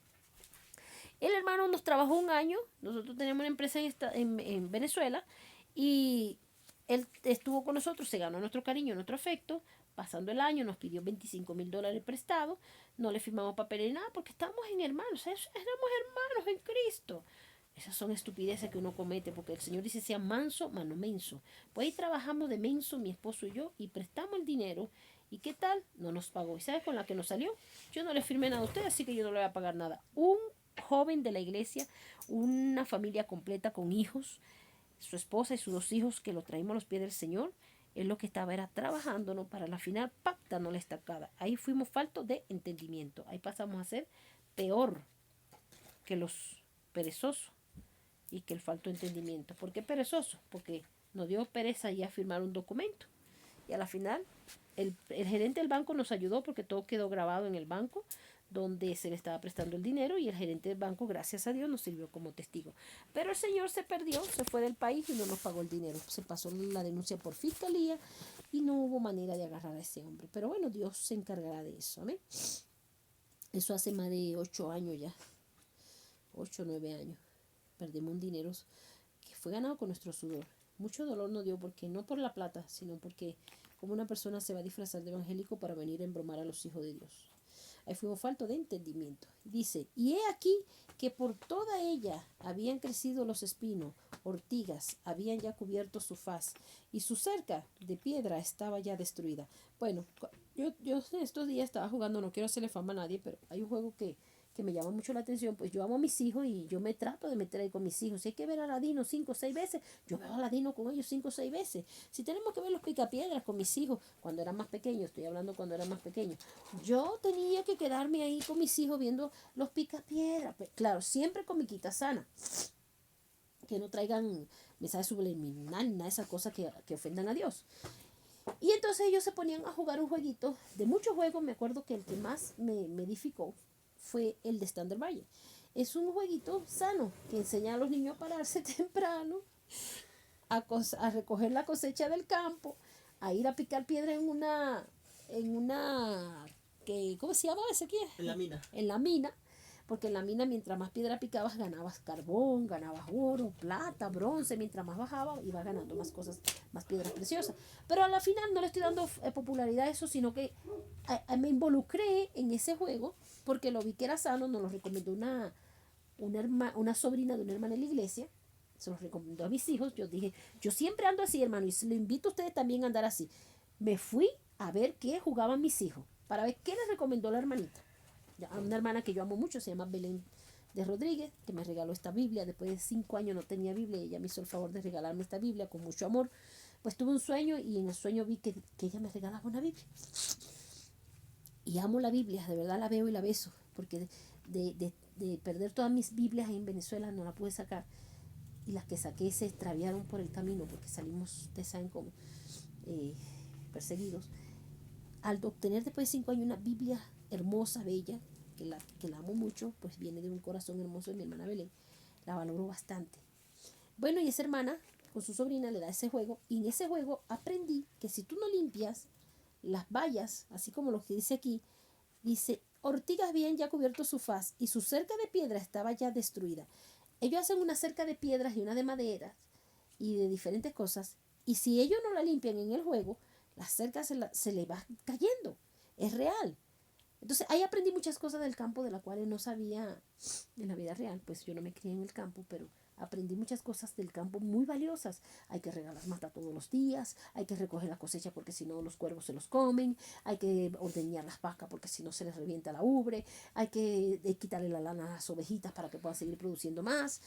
Speaker 1: El hermano nos trabajó un año, nosotros teníamos una empresa en Venezuela y él estuvo con nosotros, se ganó nuestro cariño, nuestro afecto. Pasando el año nos pidió $25,000 prestados, no le firmamos papel ni nada porque estábamos en hermanos, éramos hermanos en Cristo. Esas son estupideces que uno comete porque el Señor dice sea manso, mano menso. Pues ahí trabajamos de menso mi esposo y yo y prestamos el dinero. ¿Y qué tal? No nos pagó. ¿Y sabes con la que nos salió? Yo no le firmé nada a usted, así que yo no le voy a pagar nada. Un joven de la iglesia, una familia completa con hijos, su esposa y sus 2 hijos que lo traímos a los pies del Señor. Él lo que estaba era trabajando, ¿no? Para la final, pacta no la estacada. Ahí fuimos faltos de entendimiento. Ahí pasamos a ser peor que los perezosos y que el falto de entendimiento. ¿Por qué perezoso? Porque nos dio pereza ya firmar un documento. Y a la final, el gerente del banco nos ayudó porque todo quedó grabado en el banco donde se le estaba prestando el dinero y el gerente del banco, gracias a Dios, nos sirvió como testigo. Pero el señor se perdió, se fue del país y no nos pagó el dinero. Se pasó la denuncia por fiscalía y no hubo manera de agarrar a ese hombre. Pero bueno, Dios se encargará de eso. ¿Amén? Eso hace más de 8 años ya. 8 o 9 años. Perdimos un dinero que fue ganado con nuestro sudor. Mucho dolor nos dio porque no por la plata, sino porque como una persona se va a disfrazar de evangélico para venir a embromar a los hijos de Dios. Ahí fuimos falto de entendimiento. Dice, y he aquí que por toda ella habían crecido los espinos, ortigas, habían ya cubierto su faz, y su cerca de piedra estaba ya destruida. Bueno, yo estos días estaba jugando, no quiero hacerle fama a nadie, pero hay un juego que me llama mucho la atención, pues yo amo a mis hijos y yo me trato de meter ahí con mis hijos. Si hay que ver a Aladino 5 o 6 veces, yo veo a Aladino con ellos 5 o 6 veces. Si tenemos que ver los picapiedras con mis hijos, cuando eran más pequeños, estoy hablando cuando eran más pequeños, yo tenía que quedarme ahí con mis hijos viendo los picapiedras. Pues, claro, siempre con mi quita sana. Que no traigan mensajes subliminales, nada de esas cosas que ofendan a Dios. Y entonces ellos se ponían a jugar un jueguito. De muchos juegos, me acuerdo que el que más me edificó fue el de Standard Valle. Es un jueguito sano que enseña a los niños a pararse temprano, a recoger la cosecha del campo, a ir a picar piedra en una ¿cómo se llama ese aquí?
Speaker 2: En la mina.
Speaker 1: En la mina, porque en la mina mientras más piedra picabas ganabas carbón, ganabas oro, plata, bronce, mientras más bajaba ibas ganando más cosas, más piedras preciosas. Pero a la final no le estoy dando popularidad a eso, sino que me involucré en ese juego porque lo vi que era sano, nos lo recomendó una sobrina de una hermana en la iglesia, se los recomendó a mis hijos. Yo dije, yo siempre ando así, hermano, y le invito a ustedes también a andar así. Me fui a ver qué jugaban mis hijos, para ver qué les recomendó la hermanita. A una hermana que yo amo mucho, se llama Belén de Rodríguez, que me regaló esta Biblia. Después de 5 años no tenía Biblia y ella me hizo el favor de regalarme esta Biblia con mucho amor. Pues tuve un sueño y en el sueño vi que ella me regalaba una Biblia. Y amo la Biblia, de verdad la veo y la beso, porque de perder todas mis Biblias en Venezuela no la pude sacar. Y las que saqué se extraviaron por el camino, porque salimos, ustedes saben cómo, perseguidos. Al obtener después de 5 años una Biblia hermosa, bella, que la amo mucho, pues viene de un corazón hermoso de mi hermana Belén, la valoro bastante. Bueno, y esa hermana con su sobrina le da ese juego, y en ese juego aprendí que si tú no limpias las vallas, así como lo que dice aquí, dice, ortigas habían ya cubierto su faz y su cerca de piedra estaba ya destruida. Ellos hacen una cerca de piedras y una de madera y de diferentes cosas, y si ellos no la limpian en el juego, la cerca se le va cayendo. Es real. Entonces ahí aprendí muchas cosas del campo de las cuales no sabía en la vida real. Pues yo no me crié en el campo, pero aprendí muchas cosas del campo muy valiosas. Hay que regar las matas todos los días, hay que recoger la cosecha porque si no los cuervos se los comen, hay que ordeñar las vacas porque si no se les revienta la ubre, hay que quitarle la lana a las ovejitas para que puedan seguir produciendo más.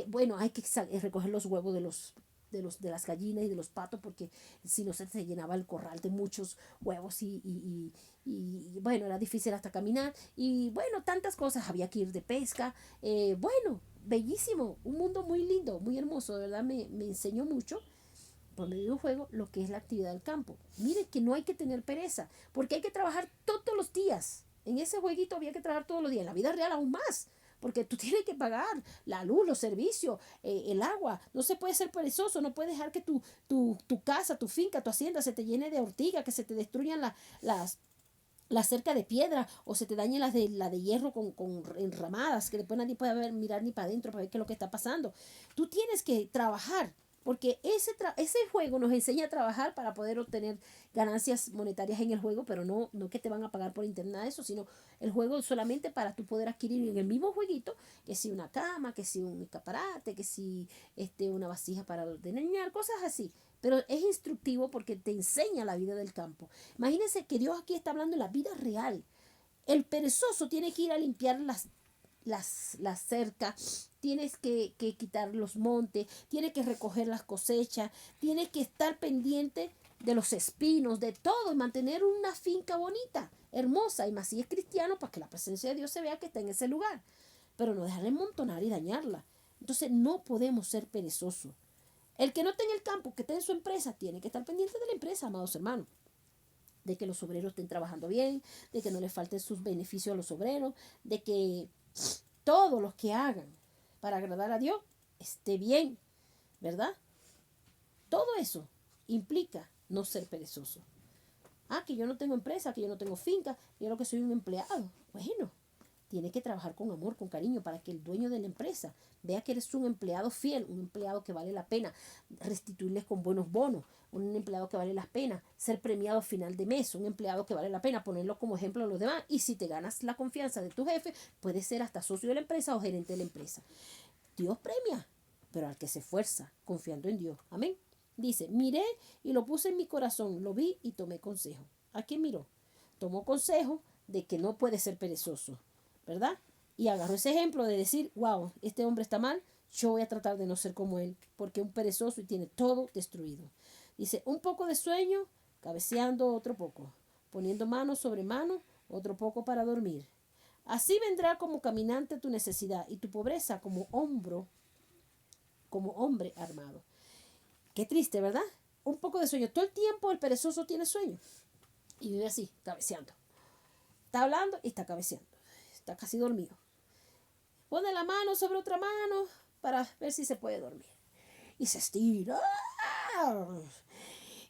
Speaker 1: Bueno, hay que recoger los huevos de las gallinas y de los patos, porque si no se llenaba el corral de muchos huevos y bueno, era difícil hasta caminar, y bueno, tantas cosas, había que ir de pesca, bueno, bellísimo, un mundo muy lindo, muy hermoso, de verdad me enseñó mucho, por medio de un juego, lo que es la actividad del campo. Miren que no hay que tener pereza, porque hay que trabajar todos los días. En ese jueguito había que trabajar todos los días, en la vida real aún más, porque tú tienes que pagar la luz, los servicios, el agua. No se puede ser perezoso, no puedes dejar que tu casa, tu finca, tu hacienda se te llene de ortiga, que se te destruyan la cerca de piedra o se te dañe la de hierro con enramadas, que después nadie puede mirar ni para adentro para ver qué es lo que está pasando. Tú tienes que trabajar, porque ese juego nos enseña a trabajar para poder obtener ganancias monetarias en el juego, pero no que te van a pagar por internet nada de eso, sino el juego solamente para tú poder adquirir en el mismo jueguito, que si una cama, que si un escaparate, que si una vasija para ordeñar, cosas así. Pero es instructivo porque te enseña la vida del campo. Imagínense que Dios aquí está hablando de la vida real. El perezoso tiene que ir a limpiar las cercas, tienes que quitar los montes, tienes que recoger las cosechas, tienes que estar pendiente de los espinos, de todo, y mantener una finca bonita, hermosa, y más si es cristiano, para que la presencia de Dios se vea que está en ese lugar, pero no dejarla montonar y dañarla. Entonces no podemos ser perezosos. El que no esté en el campo, que esté en su empresa, tiene que estar pendiente de la empresa, amados hermanos. De que los obreros estén trabajando bien, de que no les falten sus beneficios a los obreros, de que todo lo que hagan para agradar a Dios esté bien, ¿verdad? Todo eso implica no ser perezoso. Que yo no tengo empresa, que yo no tengo finca, yo lo que soy un empleado. Bueno, tiene que trabajar con amor, con cariño, para que el dueño de la empresa vea que eres un empleado fiel, un empleado que vale la pena restituirles con buenos bonos, un empleado que vale la pena ser premiado a final de mes, un empleado que vale la pena ponerlo como ejemplo a los demás. Y si te ganas la confianza de tu jefe, puedes ser hasta socio de la empresa o gerente de la empresa. Dios premia, pero al que se esfuerza, confiando en Dios. Amén. Dice, miré y lo puse en mi corazón, lo vi y tomé consejo. ¿A quién miró? Tomó consejo de que no puede ser perezoso, ¿verdad? Y agarró ese ejemplo de decir, wow, este hombre está mal, yo voy a tratar de no ser como él, porque es un perezoso y tiene todo destruido. Dice, un poco de sueño, cabeceando otro poco, poniendo mano sobre mano, otro poco para dormir. Así vendrá como caminante tu necesidad y tu pobreza como hombre armado. Qué triste, ¿verdad? Un poco de sueño. Todo el tiempo el perezoso tiene sueño y vive así, cabeceando. Está hablando y está cabeceando. Está casi dormido. Pone la mano sobre otra mano para ver si se puede dormir. Y se estira.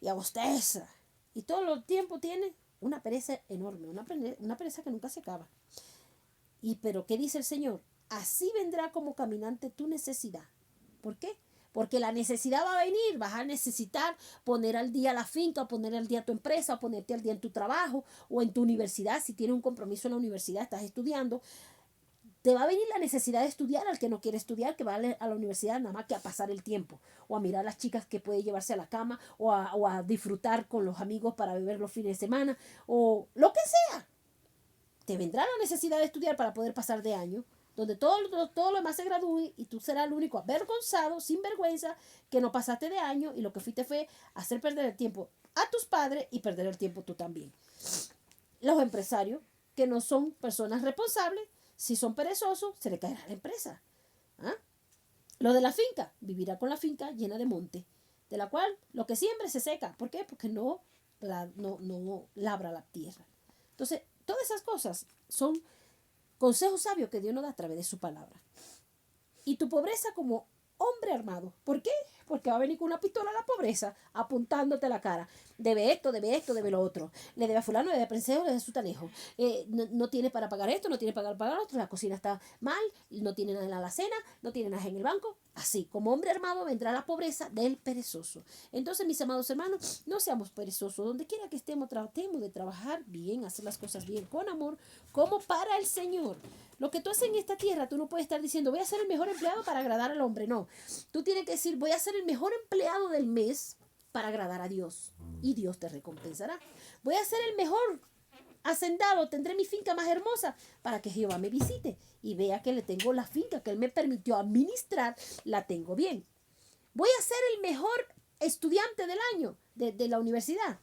Speaker 1: Y abosteza. Y todo el tiempo tiene una pereza enorme. Una pereza que nunca se acaba. Pero ¿qué dice el Señor? Así vendrá como caminante tu necesidad. ¿Por qué? Porque la necesidad va a venir, vas a necesitar poner al día la finca, o poner al día tu empresa, o ponerte al día en tu trabajo o en tu universidad. Si tienes un compromiso en la universidad, estás estudiando, te va a venir la necesidad de estudiar al que no quiere estudiar, que va a la universidad nada más que a pasar el tiempo, o a mirar a las chicas que puede llevarse a la cama, o a disfrutar con los amigos para beber los fines de semana, o lo que sea. Te vendrá la necesidad de estudiar para poder pasar de año, donde todo lo demás se gradúe y tú serás el único avergonzado, sin vergüenza, que no pasaste de año y lo que fuiste fue hacer perder el tiempo a tus padres y perder el tiempo tú también. Los empresarios que no son personas responsables, si son perezosos, se le caerá la empresa. Lo de la finca, vivirá con la finca llena de monte, de la cual lo que siembre se seca. ¿Por qué? Porque no labra la tierra. Entonces, todas esas cosas son consejos sabios que Dios nos da a través de su palabra. Y tu pobreza como hombre armado. ¿Por qué? Porque va a venir con una pistola a la pobreza apuntándote la cara. Debe esto, debe lo otro. Le debe a fulano, le debe a princesa, le debe a sutanejo. No tiene para pagar esto, no tiene para pagar lo otro. La cocina está mal, no tiene nada en la alacena, no tiene nada en el banco. Así, como hombre armado vendrá la pobreza del perezoso. Entonces, mis amados hermanos, no seamos perezosos. Donde quiera que estemos, tratemos de trabajar bien, hacer las cosas bien, con amor, como para el Señor. Lo que tú haces en esta tierra, tú no puedes estar diciendo, voy a ser el mejor empleado para agradar al hombre. No, tú tienes que decir, voy a ser el mejor empleado del mes para agradar a Dios. Y Dios te recompensará. Voy a ser el mejor hacendado, tendré mi finca más hermosa para que Jehová me visite y vea que le tengo la finca que Él me permitió administrar, la tengo bien. Voy a ser el mejor estudiante del año de la universidad.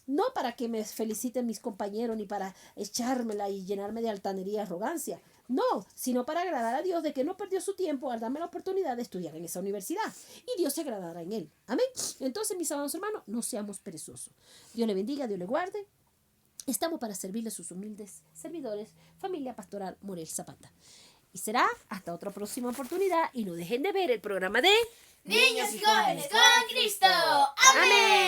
Speaker 1: No para que me feliciten mis compañeros ni para echármela y llenarme de altanería y arrogancia. No, sino para agradar a Dios de que no perdió su tiempo al darme la oportunidad de estudiar en esa universidad. Y Dios se agradará en él. Amén. Entonces, mis amados hermanos, no seamos perezosos. Dios le bendiga, Dios le guarde. Estamos para servirle a sus humildes servidores, familia pastoral Morel Zapata. Y será hasta otra próxima oportunidad. Y no dejen de ver el programa de
Speaker 4: Niños y jóvenes con Cristo. Amén.